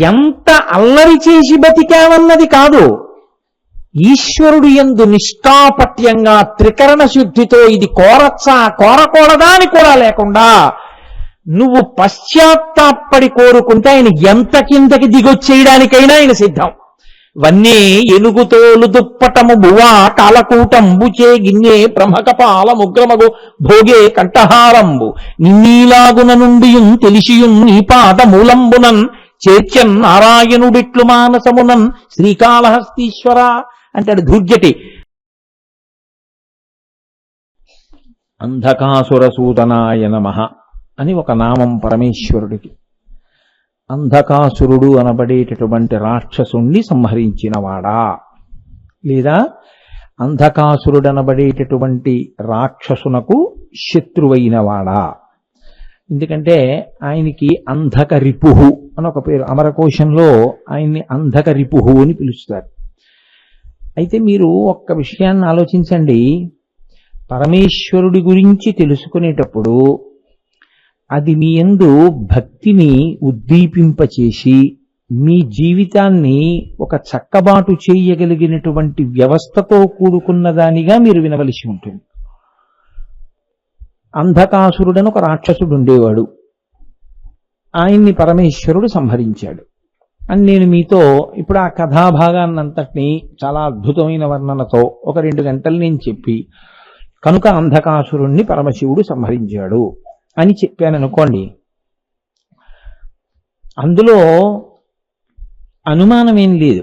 ఎంత అల్లరి చేసి బతికావన్నది కాదు, ఈశ్వరుడు యందు నిష్ఠాపట్యంగా త్రికరణ శుద్ధితో ఇది కోరచ్చా కోరకూడదా అని కూడా లేకుండా నువ్వు పశ్చాత్తాపడి కోరుకుంటే ఆయన ఎంత కిందకి దిగొచ్చేయడానికైనా ఆయన సిద్ధం. వన్నే ఎనుగుతోలు దుప్పటము బువా కాలకూటంబుచే గిన్నె బ్రహ్మకపాల ముగ్రమగు భోగే కంఠహారంబు నిన్నీలాగున నుండియున్ తెలిసియున్ నీ పాద మూలంబునన్ చేర్చన్ నారాయణుడిట్లు మానసమునన్ శ్రీకాళహస్తీశ్వర అంటాడు ధూర్జటి. అంధకాసురసూదనాయ నమః అని ఒక నామం పరమేశ్వరుడికి. అంధకాసురుడు అనబడేటటువంటి రాక్షసుణ్ణి సంహరించినవాడా, లేదా అంధకాసురుడనబడేటటువంటి రాక్షసునకు శత్రువైనవాడా. ఎందుకంటే ఆయనకి అంధక రిపుహు అని ఒక పేరు, అమరకోశంలో ఆయన్ని అంధక రిపుహు అని పిలుస్తారు. అయితే మీరు ఒక్క విషయాన్ని ఆలోచించండి, పరమేశ్వరుడి గురించి తెలుసుకునేటప్పుడు అది మీ యందు భక్తిని ఉద్దీపింపచేసి మీ జీవితాన్ని ఒక చక్కబాటు చేయగలిగినటువంటి వ్యవస్థతో కూడుకున్న దానిగా మీరు వినవలసి ఉంటుంది. అంధకాసురుడని ఒక రాక్షసుడు ఉండేవాడు, ఆయన్ని పరమేశ్వరుడు సంహరించాడు అని నేను మీతో ఇప్పుడు ఆ కథాభాగాన్నంతటినీ చాలా అద్భుతమైన వర్ణనతో ఒక 2 గంటలు నేను చెప్పి కనుక అంధకాసురుణ్ణి పరమశివుడు సంహరించాడు అని చెప్పాను అనుకోండి, అందులో అనుమానం ఏం లేదు,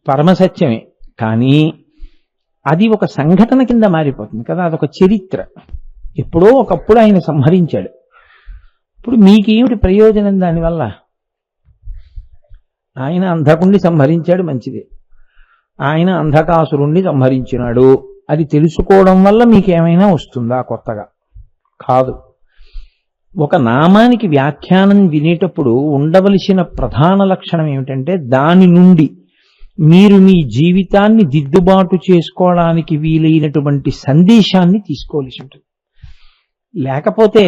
పరమసత్యమే. కానీ అది ఒక సంఘటన కింద మారిపోతుంది కదా, అదొక చరిత్ర. ఎప్పుడో ఒకప్పుడు ఆయన సంహరించాడు, ఇప్పుడు మీకేమిటి ప్రయోజనం దానివల్ల? ఆయన అంధకుణ్ణి సంహరించాడు, మంచిదే. ఆయన అంధకాసురుణ్ణి సంహరించినాడు, అది తెలుసుకోవడం వల్ల మీకేమైనా వస్తుందా కొత్తగా? కాదు. ఒక నామానికి వ్యాఖ్యానం వినేటప్పుడు ఉండవలసిన ప్రధాన లక్షణం ఏమిటంటే దాని నుండి మీరు మీ జీవితాన్ని దిద్దుబాటు చేసుకోవడానికి వీలైనటువంటి సందేశాన్ని తీసుకోవలసి ఉంటుంది. లేకపోతే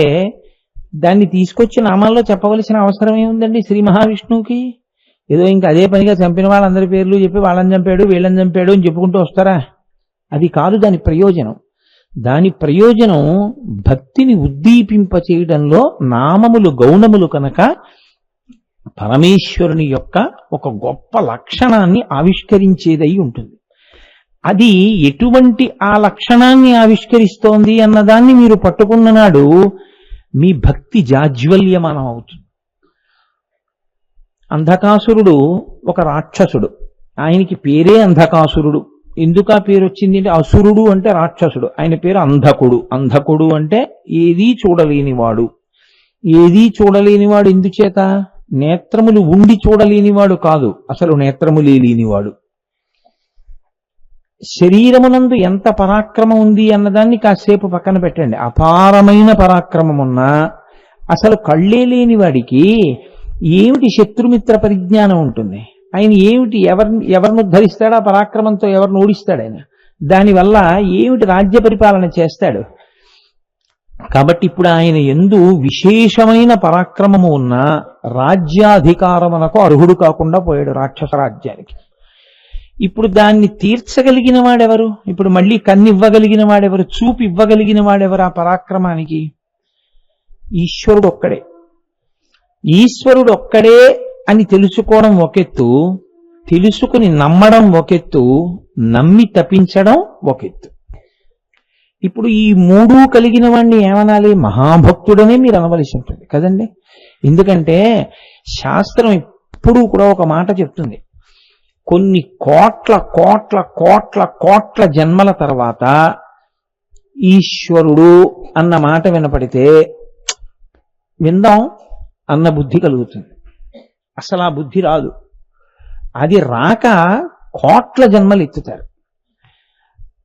దాన్ని తీసుకొచ్చి నామాల్లో చెప్పవలసిన అవసరం ఏముందండి శ్రీ మహావిష్ణువుకి? ఏదో ఇంకా అదే పనిగా చంపిన వాళ్ళందరి పేర్లు చెప్పి వాళ్ళని చంపాడు వీళ్ళని చంపాడు అని చెప్పుకుంటూ వస్తారా? అది కాదు దాని ప్రయోజనం. దాని ప్రయోజనం భక్తిని ఉద్దీపింప చేయడంలో నామములు గౌణములు కనుక పరమేశ్వరుని యొక్క ఒక గొప్ప లక్షణాన్ని ఆవిష్కరించేదై ఉంటుంది. అది ఎటువంటి ఆ లక్షణాన్ని ఆవిష్కరిస్తోంది అన్నదాన్ని మీరు పట్టుకున్న నాడు మీ భక్తి జాజ్వల్యమానం అవుతుంది. అంధకాసురుడు ఒక రాక్షసుడు, ఆయనకి పేరే అంధకాసురుడు. ఎందుకు ఆ పేరు వచ్చింది అంటే అసురుడు అంటే రాక్షసుడు, ఆయన పేరు అంధకుడు. అంధకుడు అంటే ఏదీ చూడలేనివాడు. ఏదీ చూడలేనివాడు ఎందుచేత? నేత్రములు ఉండి చూడలేనివాడు కాదు, అసలు నేత్రములే లేనివాడు. శరీరమునందు ఎంత పరాక్రమం ఉంది అన్నదాన్ని కాసేపు పక్కన పెట్టండి. అపారమైన పరాక్రమం ఉన్నా అసలు కళ్ళే లేని వాడికి ఏమిటి శత్రుమిత్ర పరిజ్ఞానం ఉంటుంది? ఆయన ఏమిటి ఎవరిని ఉద్ధరిస్తాడు? ఆ పరాక్రమంతో ఎవరిని ఓడిస్తాడు ఆయన? దానివల్ల ఏమిటి రాజ్య పరిపాలన చేస్తాడు? కాబట్టి ఇప్పుడు ఆయన యందు విశేషమైన పరాక్రమము ఉన్న రాజ్యాధికారమునకు అర్హుడు కాకుండా పోయాడు రాక్షస రాజ్యానికి. ఇప్పుడు దాన్ని తీర్చగలిగిన వాడెవరు? ఇప్పుడు మళ్ళీ కన్నివ్వగలిగిన వాడెవరు? చూపు ఇవ్వగలిగిన వాడెవరు ఆ పరాక్రమానికి? ఈశ్వరుడు ఒక్కడే. ఈశ్వరుడు ఒక్కడే అని తెలుసుకోవడం ఒకెత్తు, తెలుసుకుని నమ్మడం ఒకెత్తు, నమ్మి తపించడం ఒకెత్తు. ఇప్పుడు ఈ మూడు కలిగిన వాడిని ఏమనాలి? మహాభక్తుడనే మీరు అనవలసి ఉంటుంది కదండి. ఎందుకంటే శాస్త్రం ఎప్పుడూ కూడా ఒక మాట చెప్తుంది, కొన్ని కోట్ల కోట్ల కోట్ల కోట్ల జన్మల తర్వాత ఈశ్వరుడు అన్న మాట వినపడితే విందాం అన్న బుద్ధి కలుగుతుంది. అసలు ఆ బుద్ధి రాదు. అది రాక కోట్ల జన్మలు ఎత్తుతారు.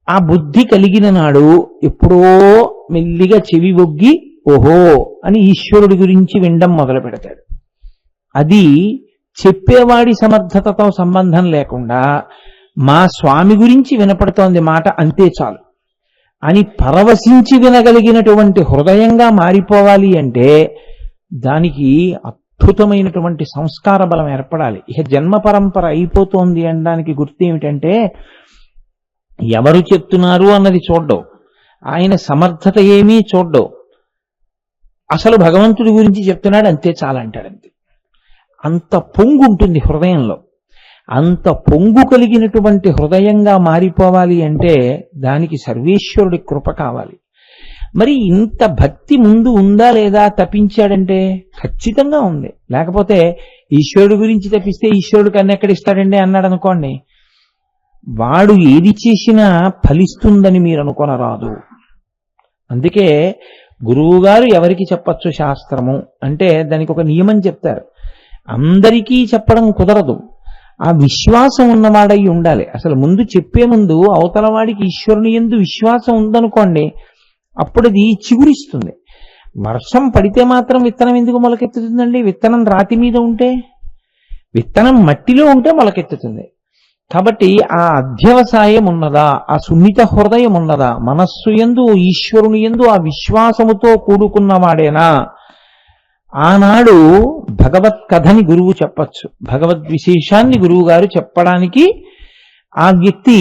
ఆ బుద్ధి కలిగిన నాడు ఎప్పుడో మెల్లిగా చెవి ఒగ్గి ఓహో అని ఈశ్వరుడి గురించి వినడం మొదలు పెడతాడు. అది చెప్పేవాడి సమర్థతతో సంబంధం లేకుండా మా స్వామి గురించి వినపడుతోంది మాట అంతే చాలు అని పరవశించి వినగలిగినటువంటి హృదయంగా మారిపోవాలి అంటే దానికి అద్భుతమైనటువంటి సంస్కార బలం ఏర్పడాలి. ఇక జన్మ పరంపర అయిపోతోంది అనడానికి గుర్తు ఏమిటంటే, ఎవరు చెప్తున్నారు అన్నది చూడ్డం, ఆయన సమర్థత ఏమీ చూడ్డం, అసలు భగవంతుడి గురించి చెప్తున్నాడు అంతే చాలంటాడంతే. అంత పొంగు ఉంటుంది హృదయంలో. అంత పొంగు కలిగినటువంటి హృదయంగా మారిపోవాలి అంటే దానికి సర్వేశ్వరుడి కృప కావాలి. మరి ఇంత భక్తి ముందు ఉందా లేదా? తప్పించాడంటే ఖచ్చితంగా ఉంది. లేకపోతే ఈశ్వరుడు గురించి తప్పిస్తే ఈశ్వరుడు కన్నా ఎక్కడిస్తాడండి అన్నాడు అనుకోండి, వాడు ఏది చేసినా ఫలిస్తుందని మీరు అనుకొనరాదు. అందుకే గురువుగారు ఎవరికి చెప్పచ్చు శాస్త్రము అంటే దానికి ఒక నియమం చెప్తారు. అందరికీ చెప్పడం కుదరదు. ఆ విశ్వాసం ఉన్నవాడై ఉండాలి. అసలు ముందు చెప్పే ముందు అవతల వాడికి ఈశ్వరుని యందు విశ్వాసం ఉందనుకోండి, అప్పుడు అది చిగురిస్తుంది. వర్షం పడితే మాత్రం విత్తనం ఎందుకు మొలకెత్తుతుందండి? విత్తనం రాతి మీద ఉంటే, విత్తనం మట్టిలో ఉంటే మొలకెత్తుతుంది. కాబట్టి ఆ అధ్యవసాయం ఉన్నదా, ఆ సున్నిత హృదయం ఉన్నదా, మనస్సు యందు ఈశ్వరుని యందు ఆ విశ్వాసముతో కూడుకున్నవాడేనా, ఆనాడు భగవత్ కథని గురువు చెప్పచ్చు. భగవద్ విశేషాన్ని గురువు గారు చెప్పడానికి ఆ వ్యక్తి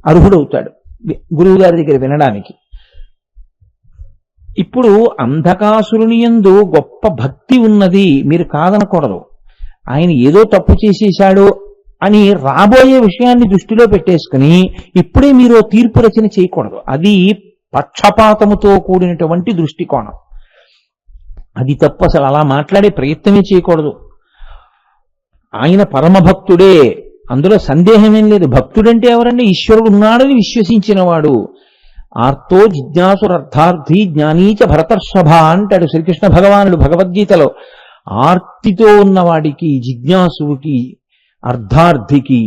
అర్హుడవుతాడు గురువు గారి దగ్గర వినడానికి. ఇప్పుడు అంధకాసురుని యందు గొప్ప భక్తి ఉన్నది, మీరు కాదనకూడదు. ఆయన ఏదో తప్పు చేసేశాడు అని రాబోయే విషయాన్ని దృష్టిలో పెట్టేసుకుని ఇప్పుడే మీరు తీర్పు రచన చేయకూడదు. అది పక్షపాతముతో కూడినటువంటి దృష్టికోణం. అది తప్పు. అసలు అలా మాట్లాడే ప్రయత్నమే చేయకూడదు. ఆయన పరమభక్తుడే, అందులో సందేహమేం లేదు. భక్తుడంటే ఎవరంటే ఈశ్వరుడు ఉన్నాడని విశ్వసించిన వాడు. ఆర్తో జిజ్ఞాసురర్థార్థి జ్ఞానీచ భరతర్షభ అంటాడు శ్రీకృష్ణ భగవానుడు భగవద్గీతలో. ఆర్తితో ఉన్నవాడికి, జిజ్ఞాసుకి, అర్థార్థికి,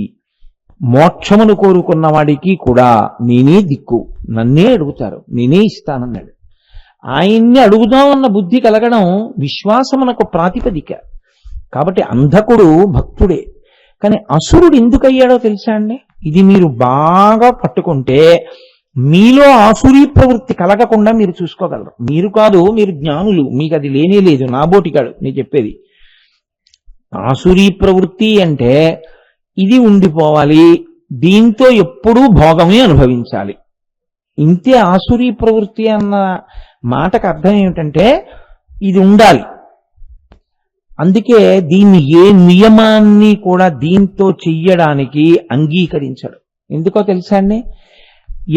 మోక్షమును కోరుకున్న వాడికి కూడా నేనే దిక్కు, నన్నే అడుగుతారు, నేనే ఇస్తానన్నాడు. ఆయన్ని అడుగుదామన్న బుద్ధి కలగడం విశ్వాసమునకు ప్రాతిపదిక. కాబట్టి అంధకుడు భక్తుడే. కానీ అసురుడు ఎందుకయ్యాడో తెలుసా అండి? ఇది మీరు బాగా పట్టుకుంటే మీలో ఆసురీ ప్రవృత్తి కలగకుండా మీరు చూసుకోగలరు. మీరు కాదు, మీరు జ్ఞానులు, మీకు అది లేనే లేదు. నాబోటికాడు నేను చెప్పేది. ఆసురీ ప్రవృత్తి అంటే ఇది ఉండిపోవాలి, దీంతో ఎప్పుడూ భోగమే అనుభవించాలి. ఇంతే ఆసురీ ప్రవృత్తి అన్న మాటకు అర్థం ఏమిటంటే ఇది ఉండాలి. అందుకే దీన్ని ఏ నియమాన్ని కూడా దీంతో చెయ్యడానికి అంగీకరించడు. ఎందుకో తెలుసా అండి?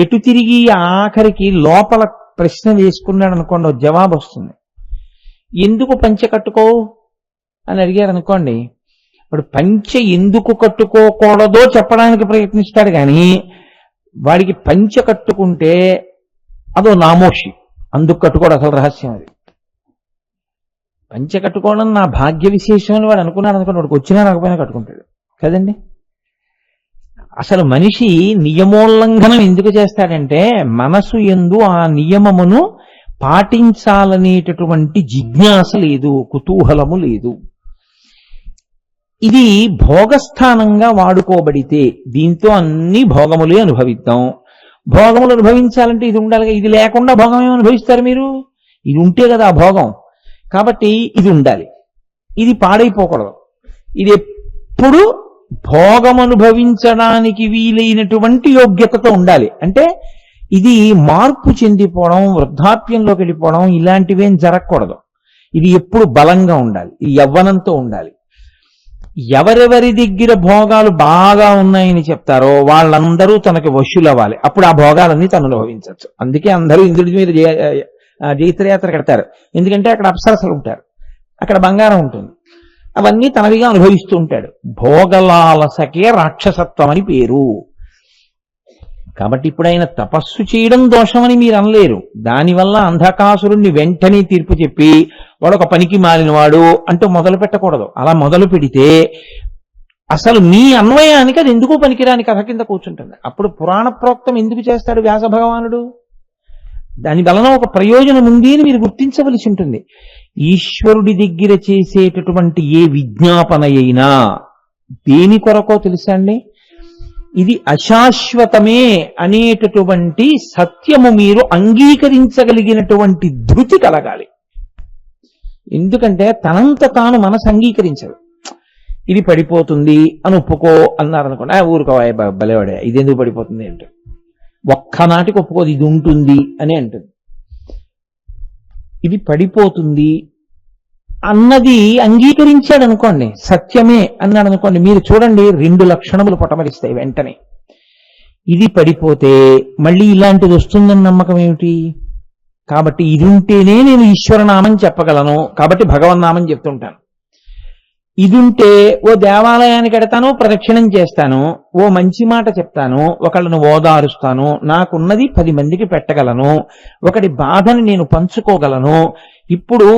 ఎటు తిరిగి ఆఖరికి లోపల ప్రశ్న వేసుకున్నాడు అనుకోండి, జవాబు వస్తుంది. ఎందుకు పంచె కట్టుకో అని అడిగారు అనుకోండి, ఇప్పుడు పంచె ఎందుకు కట్టుకోకూడదో చెప్పడానికి ప్రయత్నిస్తాడు. కానీ వాడికి పంచె కట్టుకుంటే అదో నామోషి, అందుకు కట్టుకోవడం అసలు రహస్యం. అది పంచె కట్టుకోవడం నా భాగ్య విశేషం అని వాడు అనుకున్నాడు అనుకోండి, వాడికి వచ్చినా రాకపోయినా కట్టుకుంటాడు కదండి. అసలు మనిషి నియమోల్లంఘనం ఎందుకు చేస్తాడంటే మనసు యందు ఆ నియమమును పాటించాలనేటటువంటి జిజ్ఞాస లేదు, కుతూహలము లేదు. ఇది భోగస్థానంగా వాడుకోబడితే దీంతో అన్ని భోగములే అనుభవిద్దాం. భోగములు అనుభవించాలంటే ఇది ఉండాలి. ఇది లేకుండా భోగం ఏమి అనుభవిస్తారు మీరు? ఇది ఉంటే కదా ఆ భోగం. కాబట్టి ఇది ఉండాలి, ఇది పాడైపోకూడదు. ఇది ఎప్పుడు భోగం అనుభవించడానికి వీలైనటువంటి యోగ్యతతో ఉండాలి. అంటే ఇది మార్పు చెందిపోవడం, వృద్ధాప్యంలోకి వెళ్ళిపోవడం ఇలాంటివేం జరగకూడదు. ఇది ఎప్పుడు బలంగా ఉండాలి, ఇది యవ్వనంతో ఉండాలి. ఎవరెవరి దగ్గర భోగాలు బాగా ఉన్నాయని చెప్తారో వాళ్ళందరూ తనకి వశులవ్వాలి. అప్పుడు ఆ భోగాలన్నీ తను అనుభవించవచ్చు. అందుకే అందరూ ఇంద్రుడి మీద జైత్రయాత్ర కడతారు. ఎందుకంటే అక్కడ అప్సరసలు ఉంటారు, అక్కడ బంగారం ఉంటుంది, అవన్నీ తనవిగా అనుభవిస్తూ ఉంటాడు. భోగలాలసకే రాక్షసత్వం అని పేరు. కాబట్టి ఇప్పుడు ఆయన తపస్సు చేయడం దోషమని మీరు అనలేరు. దానివల్ల అంధకాసురుణ్ణి వెంటనే తీర్పు చెప్పి వాడు ఒక పనికి మాలినవాడు అంటూ మొదలు పెట్టకూడదు. అలా మొదలు పెడితే అసలు మీ అన్వయానికి అది ఎందుకు పనికిరాని కథ కింద కూర్చుంటుంది. అప్పుడు పురాణ ప్రోక్తం ఎందుకు చేస్తాడు వ్యాస భగవానుడు? దాని వలన ఒక ప్రయోజనం ఉంది అని మీరు గుర్తించవలసి ఉంటుంది. ఈశ్వరుడి దగ్గర చేసేటటువంటి ఏ విజ్ఞాపన అయినా దేని కొరకో తెలుసా అండి? ఇది అశాశ్వతమే అనేటటువంటి సత్యము మీరు అంగీకరించగలిగినటువంటి ధృతి కలగాలి. ఎందుకంటే తనంత తాను మనసు అంగీకరించదు. ఇది పడిపోతుంది అని ఒప్పుకో అన్నారనుకోండి, ఊరుకోవాయి బలేవాడే, ఇది ఎందుకు పడిపోతుంది అంటే ఒక్కనాటికి ఒప్పుకోదు, ఇది ఉంటుంది అని అంటుంది. ఇది పడిపోతుంది అన్నది అంగీకరించాడు అనుకోండి, సత్యమే అన్నాడు అనుకోండి, మీరు చూడండి 2 లక్షణములు పొటమరిస్తాయి వెంటనే. ఇది పడిపోతే మళ్ళీ ఇలాంటిది వస్తుందని నమ్మకం ఏమిటి? కాబట్టి ఇది ఉంటేనే నేను ఈశ్వరనామం చెప్పగలను, కాబట్టి భగవన్నామం చెప్తుంటాను. ఇది ఉంటే ఓ దేవాలయానికి ఎడతాను, ప్రదక్షిణం చేస్తాను, ఓ మంచి మాట చెప్తాను, ఒకళ్ళను ఓదారుస్తాను, నాకున్నది 10 మందికి పెట్టగలను, ఒకటి బాధని నేను పంచుకోగలను. ఇప్పుడు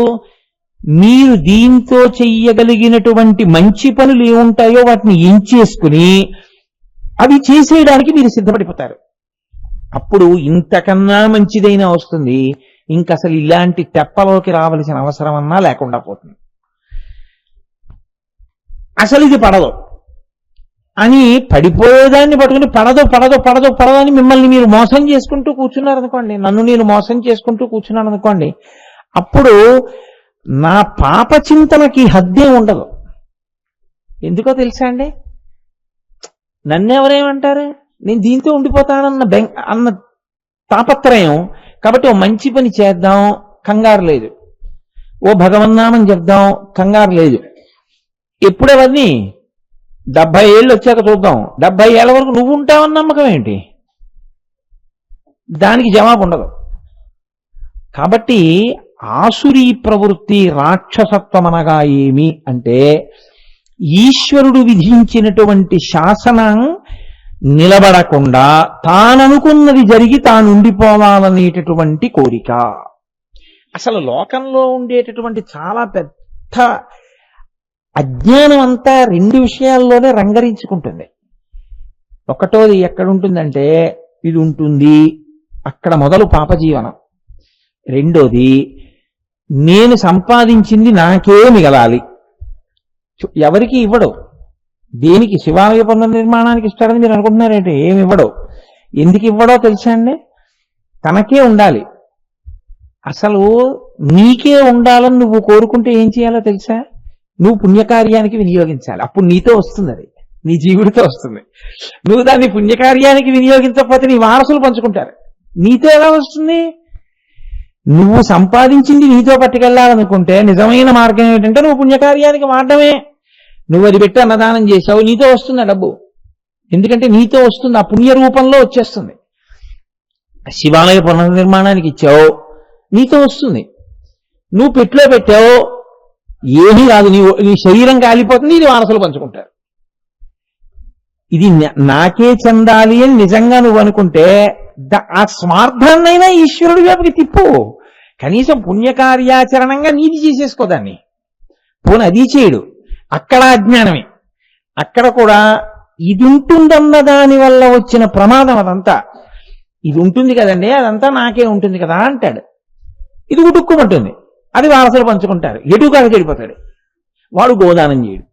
మీరు దీంతో చెయ్యగలిగినటువంటి మంచి పనులు ఏముంటాయో వాటిని ఎంచేసుకుని అవి చేసేయడానికి మీరు సిద్ధపడిపోతారు. అప్పుడు ఇంతకన్నా మంచిదైనా వస్తుంది, ఇంకసలు ఇలాంటి తెప్పలోకి రావలసిన అవసరం అన్నా లేకుండా పోతుంది. అసలు ఇది పడదు అని పడిపోయేదాన్ని పట్టుకుని పడదు పడదు పడదు పడదు అని మిమ్మల్ని మీరు మోసం చేసుకుంటూ కూర్చున్నారనుకోండి, నన్ను నేను మోసం చేసుకుంటూ కూర్చున్నాను అనుకోండి, అప్పుడు నా పాప చింతనకి హద్దే ఉండదు. ఎందుకో తెలుసా అండి, నన్నెవరేమంటారు, నేను దీంతో ఉండిపోతానన్న అన్న తాపత్రయం. కాబట్టి ఓ మంచి పని చేద్దాం, కంగారు లేదు. ఓ భగవన్నామం చెప్దాం, కంగారు లేదు. ఎప్పుడవన్నీ 70 ఏళ్ళు వచ్చాక చూద్దాం. 70 ఏళ్ల వరకు నువ్వు ఉంటావన్న నమ్మకం ఏంటి? దానికి జవాబు ఉండదు. కాబట్టి ఆసురీ ప్రవృత్తి రాక్షసత్వం అనగా ఏమి అంటే, ఈశ్వరుడు విధించినటువంటి శాసనం నిలబడకుండా తాననుకున్నది జరిగి తానుండిపోవాలనేటటువంటి కోరిక. అసలు లోకంలో ఉండేటటువంటి చాలా పెద్ద అజ్ఞానం అంతా 2 విషయాల్లోనే రంగరించుకుంటుంది. ఒకటోది ఎక్కడుంటుందంటే, ఇది ఉంటుంది, అక్కడ మొదలు పాపజీవనం. రెండోది, నేను సంపాదించింది నాకే మిగలాలి. ఎవరికి ఇవ్వడు. దేనికి? శివాలయ పునర్నిర్మాణానికి ఇస్తాడని మీరు అనుకుంటున్నారేంటి? ఏమి ఇవ్వడు. ఎందుకు ఇవ్వడో తెలుసా అండి? తనకే ఉండాలి. అసలు నీకే ఉండాలని నువ్వు కోరుకుంటే ఏం చేయాలో తెలుసా? నువ్వు పుణ్యకార్యానికి వినియోగించాలి. అప్పుడు నీతో వస్తుంది, అది నీ జీవుడితో వస్తుంది. నువ్వు దాన్ని పుణ్యకార్యానికి వినియోగించకపోతే నీ వారసులు పంచుకుంటారు. నీతో ఎలా వస్తుంది? నువ్వు సంపాదించింది నీతో పట్టుకెళ్లాలనుకుంటే నిజమైన మార్గం ఏంటంటే నువ్వు పుణ్యకార్యానికి వాడడమే. నువ్వు అది పెట్టి అన్నదానం చేసావు, నీతో వస్తుంది ఆ డబ్బు. ఎందుకంటే నీతో వస్తుంది, ఆ పుణ్య రూపంలో వచ్చేస్తుంది. శివాలయ పునర్నిర్మాణానికి ఇచ్చావు, నీతో వస్తుంది. నువ్వు పెట్టులో పెట్టావు, ఏమీ రాదు, నీ శరీరం కాలిపోతుంది, ఇది వారసులు పంచుకుంటారు. ఇది నాకే చెందాలి అని నిజంగా నువ్వు అనుకుంటే ఆ స్వార్థాన్నైనా ఈశ్వరుడి వైపుకి తిప్పు. కనీసం పుణ్యకార్యాచరణంగా నీది చేసేసుకోదాన్ని. పోనీ అది చేయడు, అక్కడ అజ్ఞానమే. అక్కడ కూడా ఇది ఉంటుందన్న దాని వల్ల వచ్చిన ప్రమాదం అదంతా. ఇది ఉంటుంది కదండి, అదంతా నాకే ఉంటుంది కదా అంటాడు. ఇది గుటుక్కుమంటుంది, అది వారసులు పంచుకుంటారు. ఎటుకాక చెడిపోతాడు, వాడు గోదానం చేయడు.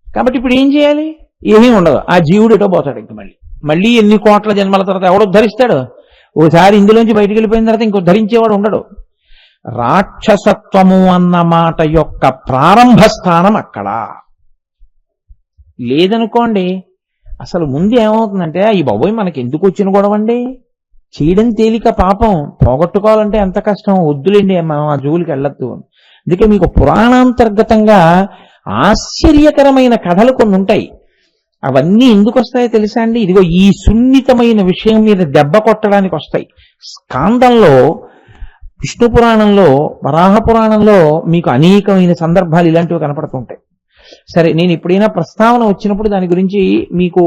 కాబట్టి ఇప్పుడు ఏం చేయాలి? ఏమీ ఉండదు. ఆ జీవుడు ఎటో పోతాడు. ఇంక మళ్ళీ ఎన్ని కోట్ల జన్మల తర్వాత ఎవడు ఉద్ధరిస్తాడు? ఓసారి ఇందులోంచి బయటికి వెళ్ళిపోయిన తర్వాత ఇంకో ధరించేవాడు ఉండడు. రాక్షసత్వము అన్న మాట యొక్క ప్రారంభ స్థానం అక్కడ లేదనుకోండి. అసలు ముందు ఏమవుతుందంటే, ఈ బాబోయ్ మనకి ఎందుకు వచ్చిన గొడవండి, చేయడం తేలిక, పాపం పోగొట్టుకోవాలంటే ఎంత కష్టం, వద్దులేండి మనం ఆ జోలికి వెళ్ళొద్దు. అందుకే మీకు పురాణాంతర్గతంగా ఆశ్చర్యకరమైన కథలు కొన్ని ఉంటాయి. అవన్నీ ఎందుకు వస్తాయో తెలుసా అండి? ఇదిగో ఈ సున్నితమైన విషయం మీద దెబ్బ కొట్టడానికి వస్తాయి. స్కాందంలో, విష్ణు పురాణంలో, వరాహ పురాణంలో మీకు అనేకమైన సందర్భాలు ఇలాంటివి కనపడుతుంటాయి. సరే, నేను ఎప్పుడైనా ప్రస్తావన వచ్చినప్పుడు దాని గురించి మీకు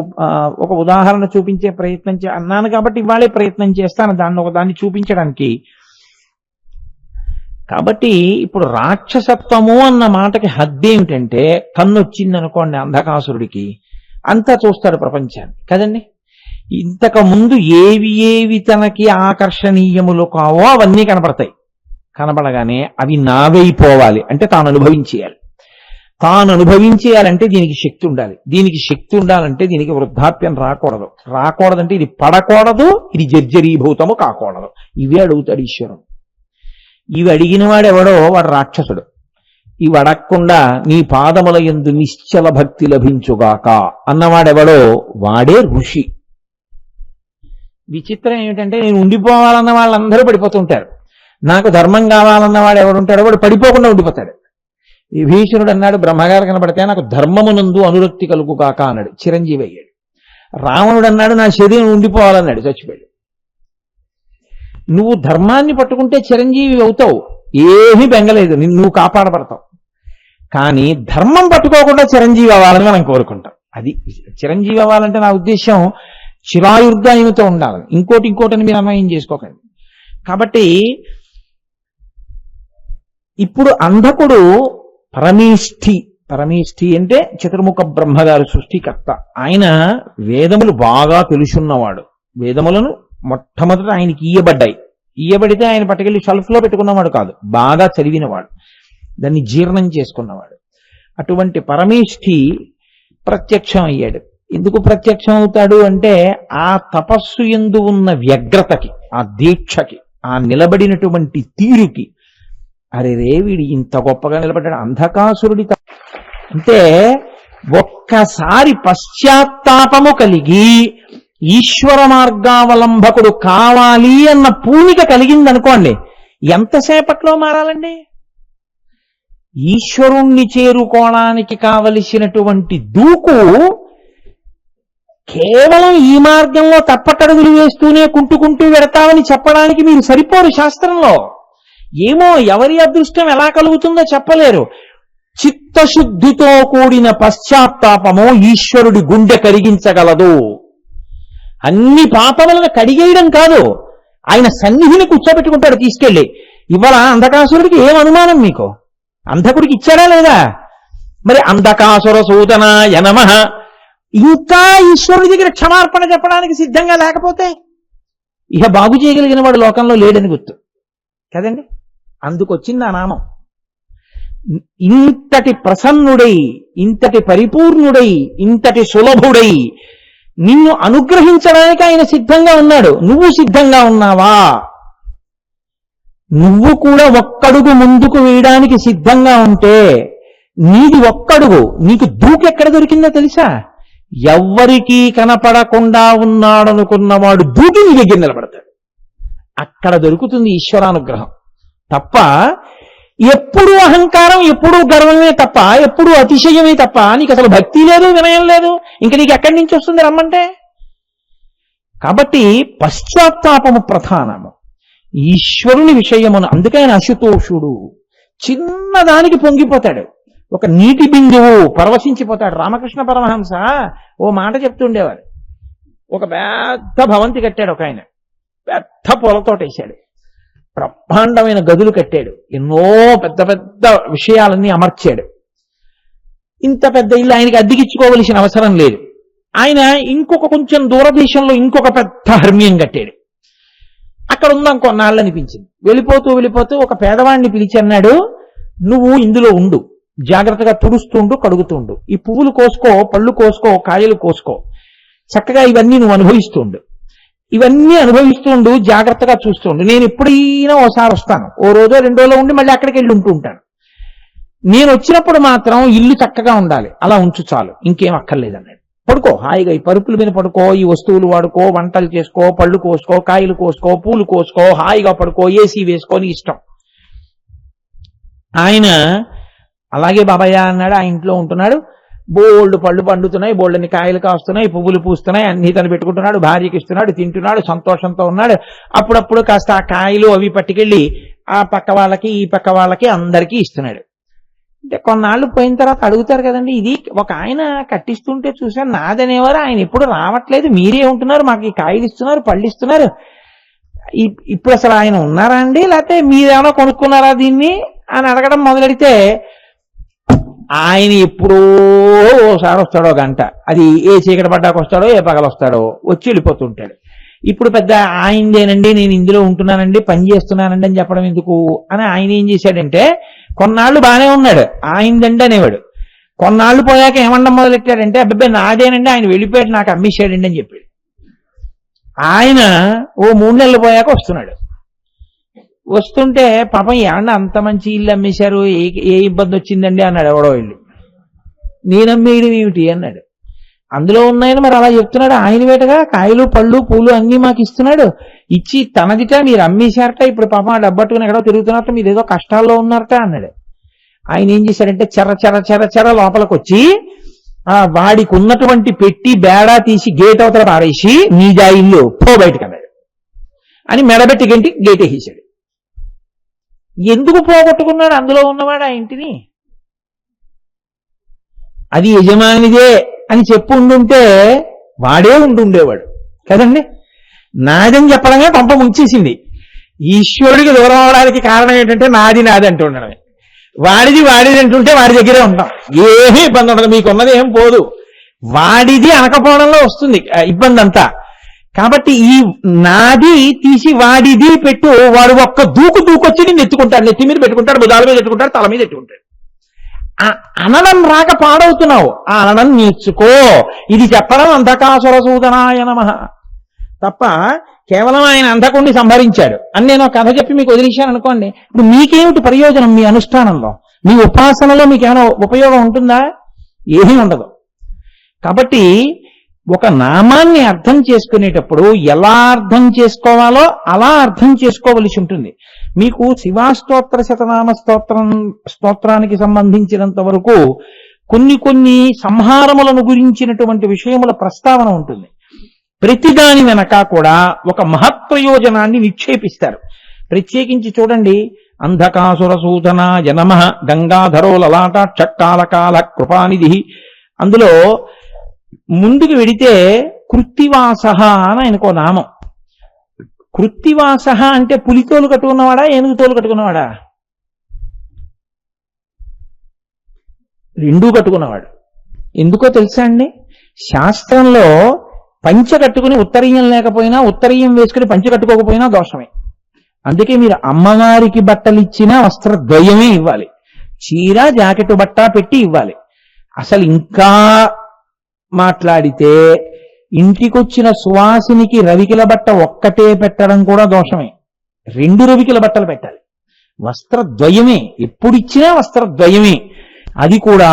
ఒక ఉదాహరణ చూపించే ప్రయత్నం అన్నాను కాబట్టి ఇవాళే ప్రయత్నం చేస్తాను దాన్ని చూపించడానికి. కాబట్టి ఇప్పుడు రాక్షసత్వము అన్న మాటకి హద్దేమిటంటే, కన్నొచ్చింది అనుకోండి అంధకాసురుడికి, అంతా చూస్తాడు ప్రపంచాన్ని కదండి. ఇంతకు ముందు ఏవి తనకి ఆకర్షణీయములు కావో అవన్నీ కనపడతాయి. కనపడగానే అవి నావైపోవాలి అంటే తాను అనుభవించేయాలి. తాను అనుభవించేయాలంటే దీనికి శక్తి ఉండాలి. దీనికి శక్తి ఉండాలంటే దీనికి వృద్ధాప్యం రాకూడదంటే ఇది పడకూడదు, ఇది జర్జరీభూతము కాకూడదు. ఇవే అడుగుతాడు ఈశ్వరుడు. ఇవి అడిగిన వాడెవడో వాడు రాక్షసుడు. ఇవి అడగకుండా నీ పాదముల యందు నిశ్చల భక్తి లభించుగాక అన్నవాడెవడో వాడే ఋషి. విచిత్రం ఏమిటంటే నేను ఉండిపోవాలన్న వాళ్ళందరూ పడిపోతుంటారు. నాకు ధర్మం కావాలన్న వాడు ఎవడుంటాడో వాడు పడిపోకుండా ఉండిపోతాడు. విభీషణుడు అన్నాడు బ్రహ్మగారు కనబడితే నాకు ధర్మమునందు అనురక్తి కలుగుగాక అన్నాడు, చిరంజీవి అయ్యాడు. రావణుడు అన్నాడు నా శరీరం ఉండిపోవాలన్నాడు, చచ్చిపోయాడు. నువ్వు ధర్మాన్ని పట్టుకుంటే చిరంజీవి అవుతావు, ఏమీ బెంగలేదు, నువ్వు కాపాడబడతావు. కానీ ధర్మం పట్టుకోకుండా చిరంజీవి అవ్వాలని మనం కోరుకుంటాం. అది చిరంజీవి అవ్వాలంటే నా ఉద్దేశం చిరాయుర్గాయముతో ఉండాలని, ఇంకోటిని మీరు అన్వయం చేసుకోకండి. కాబట్టి ఇప్పుడు అంధకుడు పరమేష్ఠి అంటే చతుర్ముఖ బ్రహ్మగారు సృష్టికర్త. ఆయన వేదములు బాగా తెలుసున్నవాడు. వేదములను మొట్టమొదట ఆయనకి ఇయ్యబడితే ఆయన పట్టుకెళ్ళి షెల్ఫ్ లో పెట్టుకున్నవాడు కాదు, బాగా చదివినవాడు, దాన్ని జీర్ణం చేసుకున్నవాడు. అటువంటి పరమేష్ఠి ప్రత్యక్షం అయ్యాడు. ఎందుకు ప్రత్యక్షం అవుతాడు అంటే ఆ తపస్సు యందు ఉన్న వ్యగ్రతకి, ఆ దీక్షకి, ఆ నిలబడినటువంటి తీరుకి, అరే రే వీడి ఇంత గొప్పగా నిలబడ్డాడు. అంధకాసురుడి అంటే ఒక్కసారి పశ్చాత్తాపము కలిగి ఈశ్వర మార్గావలంబకుడు కావాలి అన్న పూనిక కలిగిందనుకోండి, ఎంతసేపట్లో మారాలండి? ఈశ్వరుణ్ణి చేరుకోవడానికి కావలసినటువంటి దూకు కేవలం ఈ మార్గంలో తప్పటడుగులు వేస్తూనే కుంటుకుంటూ వెడతామని చెప్పడానికి మీరు సరిపోరు శాస్త్రంలో. ఏమో ఎవరి అదృష్టం ఎలా కలుగుతుందో చెప్పలేరు. చిత్తశుద్ధితో కూడిన పశ్చాత్తాపము ఈశ్వరుడి గుండె కరిగించగలదు. అన్ని పాపములను కడిగేయడం కాదు, ఆయన సన్నిధిని కూర్చోబెట్టుకుంటాడు తీసుకెళ్ళి. ఇవాళ అంధకాసురుడికి ఏం అనుమానం మీకు? అంధకుడికి ఇచ్చాడా లేదా? మరి అంధకాసుర సూదనాయ నమః ఇంకా ఈశ్వరుడి దగ్గర క్షమార్పణ చెప్పడానికి సిద్ధంగా లేకపోతే ఇక బాగు చేయగలిగిన వాడు లోకంలో లేడని గుర్తు కదండి. అందుకొచ్చింది ఆ నామం. ఇంతటి ప్రసన్నుడై, ఇంతటి పరిపూర్ణుడై, ఇంతటి సులభుడై నిన్ను అనుగ్రహించడానికి ఆయన సిద్ధంగా ఉన్నాడు. నువ్వు సిద్ధంగా ఉన్నావా? నువ్వు కూడా ఒక్కడుగు ముందుకు వేయడానికి సిద్ధంగా ఉంటే నీది ఒక్కడుగు, నీకు దూకెక్కడ దొరికిందో తెలుసా? ఎవ్వరికీ కనపడకుండా ఉన్నాడనుకున్నవాడు దూకి నీ దగ్గర నిలబడతాడు. అక్కడ దొరుకుతుంది ఈశ్వరానుగ్రహం. తప్ప ఎప్పుడూ అహంకారం, ఎప్పుడూ గర్వమే తప్ప, ఎప్పుడూ అతిశయమే తప్ప నీకు అసలు భక్తి లేదు, వినయం లేదు. ఇంక నీకు ఎక్కడి నుంచి వస్తుంది రమ్మంటే? కాబట్టి పశ్చాత్తాపము ప్రధానము ఈశ్వరుని విషయమును. అందుకే ఆయన అశుతోషుడు, చిన్నదానికి పొంగిపోతాడు, ఒక నీటి బిందువు పరవశించిపోతాడు. రామకృష్ణ పరమహంస ఓ మాట చెప్తుండేవారు. ఒక పెద్ద భవంతి కట్టాడు ఒక ఆయన, పెద్ద పొలతోటేశాడు, బ్రహ్మాండమైన గదులు కట్టాడు, ఎన్నో పెద్ద పెద్ద విషయాలన్నీ అమర్చాడు. ఇంత పెద్ద ఇల్లు ఆయనకి అద్దెకిచ్చుకోవలసిన అవసరం లేదు. ఆయన ఇంకొక కొంచెం దూరదేశంలో ఇంకొక పెద్ద హర్మ్యం కట్టాడు. అక్కడ ఉందాం కొన్నాళ్ళు అనిపించింది. వెళ్ళిపోతూ ఒక పేదవాడిని పిలిచి అన్నాడు, నువ్వు ఇందులో ఉండు, జాగ్రత్తగా తుడుస్తుండు, కడుగుతుండు, ఈ పువ్వులు కోసుకో, పళ్ళు కోసుకో, కాయలు కోసుకో, చక్కగా ఇవన్నీ నువ్వు అనుభవిస్తుండు, ఇవన్నీ అనుభవిస్తుండు, జాగ్రత్తగా చూస్తుండు. నేను ఎప్పుడైనా ఓసారి వస్తాను, ఓ రోజో రెండో రోజులో ఉండి మళ్ళీ అక్కడికి వెళ్ళి ఉంటూ ఉంటాను. నేను వచ్చినప్పుడు మాత్రం ఇల్లు చక్కగా ఉండాలి, అలా ఉంచు చాలు, ఇంకేం అక్కర్లేదన్నాడు. పడుకో హాయిగా, ఈ పరుపుల మీద పడుకో, ఈ వస్తువులు వాడుకో, వంటలు చేసుకో, పళ్ళు కోసుకో, కాయలు కోసుకో, పూలు కోసుకో, హాయిగా పడుకో, ఏసీ వేసుకొని ఇష్టం. ఆయన అలాగే బాబాయ్య అన్నాడు. ఆ ఇంట్లో ఉంటున్నాడు, బోల్డ్ పళ్ళు పండుతున్నాయి, బోల్డ్ని కాయలు కాస్తున్నాయి, పువ్వులు పూస్తున్నాయి, అన్ని తను పెట్టుకుంటున్నాడు, భార్యకి ఇస్తున్నాడు, తింటున్నాడు, సంతోషంతో ఉన్నాడు. అప్పుడప్పుడు కాస్త ఆ కాయలు అవి పట్టుకెళ్ళి ఆ పక్క వాళ్ళకి, ఈ పక్క వాళ్ళకి, అందరికీ ఇస్తున్నాడు. అంటే కొన్నాళ్ళు పోయిన తర్వాత అడుగుతారు కదండి, ఇది ఒక ఆయన కట్టిస్తుంటే చూసాను, నాదనేవారు, ఆయన ఎప్పుడు రావట్లేదు, మీరే ఉంటున్నారు, మాకు ఈ కాయలు ఇస్తున్నారు, పళ్ళు ఇస్తున్నారు, ఇప్పుడు అసలు ఆయన ఉన్నారా అండి, లేకపోతే మీరేమైనా కొనుక్కున్నారా దీన్ని అని అడగడం మొదలెడితే, ఆయన ఎప్పుడో ఓసారి వస్తాడో గంట, అది ఏ చీకటి పడ్డాక వస్తాడో ఏ పగలు వస్తాడో, వచ్చి వెళ్ళిపోతుంటాడు. ఇప్పుడు పెద్ద ఆయనదేనండి, నేను ఇందులో ఉంటున్నానండి, పని చేస్తున్నానండి అని చెప్పడం ఎందుకు అని ఆయన ఏం చేశాడంటే, కొన్నాళ్ళు బాగానే ఉన్నాడు, ఆయనదండి అనేవాడు. కొన్నాళ్ళు పోయాక ఏమనడం మొదలెట్టాడంటే, అబ్బాయి నాదేనండి, ఆయన వెళ్ళిపోయాడు, నాకు అమ్మేశాడండి అని చెప్పాడు. ఆయన ఓ 3 నెలలు పోయాక వస్తున్నాడు. వస్తుంటే పాపం ఏమన్నా అంత మంచి ఇల్లు అమ్మేశారు, ఏ ఇబ్బంది వచ్చిందండి అన్నాడు ఎవడో ఇల్లు. నేనమ్మేయడం ఏమిటి అన్నాడు. అందులో ఉన్నాయని మరి అలా చెప్తున్నాడు. ఆయన వేటగా కాయలు పళ్ళు పూలు అన్ని మాకు ఇస్తున్నాడు. ఇచ్చి తనదిట మీరు అమ్మేశారట, ఇప్పుడు పాపం ఆ డబ్బట్టుకుని ఎక్కడో తిరుగుతున్నారట, మీరు ఏదో కష్టాల్లో ఉన్నారట అన్నాడు. ఆయన ఏం చేశాడంటే చెర చెర చెర చెర లోపలికి వచ్చి వాడికి ఉన్నటువంటి పెట్టి బేడా తీసి గేట్ అవతల పారేసి నీజా ఇల్లు పో బయటకు అన్నాడు అని మెడబెట్టి గంటి గేట్ వేసేశాడు. ఎందుకు పోగొట్టుకున్నాడు అందులో ఉన్నవాడు ఆ ఇంటిని? అది యజమానిదే అని చెప్పు ఉండుంటే వాడే ఉండుండేవాడు కదండి. నాదని చెప్పడంగా పంప ముంచేసింది. ఈశ్వరుడికి దూరం అవడానికి కారణం ఏంటంటే నాది నాది అంటూ ఉండడమే. వాడిది అంటుంటే వాడి దగ్గరే ఉంటాం, ఏమీ ఇబ్బంది ఉండదు, మీకున్నది ఏం పోదు. వాడిది అనకపోవడంలో వస్తుంది ఇబ్బంది అంతా. కాబట్టి ఈ నాది తీసి వాడిది పెట్టు, వాడు ఒక్క దూకొచ్చి నేను ఎత్తుకుంటాడు, నెత్తి మీద పెట్టుకుంటాడు, భుజాల మీద పెట్టుకుంటాడు, తల మీద పెట్టుకుంటాడు. అనడం రాక పాడవుతున్నావు, ఆ అనడం నేర్చుకో. ఇది చెప్పడం అంధకాసుర సూదనాయ నమః తప్ప కేవలం ఆయన అంధకుండి సంహరించాడు అని నేను ఒక కథ చెప్పి మీకు వదిలేశాను అనుకోండి. ఇప్పుడు మీకేమిటి ప్రయోజనం? మీ అనుష్ఠానంలో, మీ ఉపాసనలో మీకేమైనా ఉపయోగం ఉంటుందా? ఏమీ ఉండదు. కాబట్టి ఒక నామాన్ని అర్థం చేసుకునేటప్పుడు ఎలా అర్థం చేసుకోవాలో అలా అర్థం చేసుకోవలసి ఉంటుంది. మీకు శివాస్తోత్ర శతనామ స్తోత్రానికి సంబంధించినంత వరకు కొన్ని సంహారములను గురించినటువంటి విషయముల ప్రస్తావన ఉంటుంది. ప్రతిదాని వెనక కూడా ఒక మహత్ప్రయోజనాన్ని నిక్షేపిస్తారు. ప్రత్యేకించి చూడండి, అంధకాసుర సూదనాయ నమః గంగాధరో లలాట చక్కాలకాల కృపానిధి. అందులో ముందుకు వెడితే కృత్తివాస అని ఆయనకో నామం. కృత్తివాస అంటే పులితోలు కట్టుకున్నవాడా, ఏనుగు తోలు కట్టుకున్నవాడా? రెండూ కట్టుకున్నవాడు. ఎందుకో తెలుసా అండి, శాస్త్రంలో పంచ కట్టుకుని ఉత్తరీయం లేకపోయినా, ఉత్తరీయం వేసుకుని పంచ కట్టుకోకపోయినా దోషమే. అందుకే మీరు అమ్మవారికి బట్టలు ఇచ్చినా వస్త్రద్వయమే ఇవ్వాలి, చీర జాకెట్ బట్ట పెట్టి ఇవ్వాలి. అసలు ఇంకా మాట్లాడితే ఇంటికొచ్చిన సువాసినికి రవికిల బట్ట ఒక్కటే పెట్టడం కూడా దోషమే, 2 రవికిల బట్టలు పెట్టాలి. వస్త్రద్వయమే, ఎప్పుడిచ్చినా వస్త్రద్వయమే. అది కూడా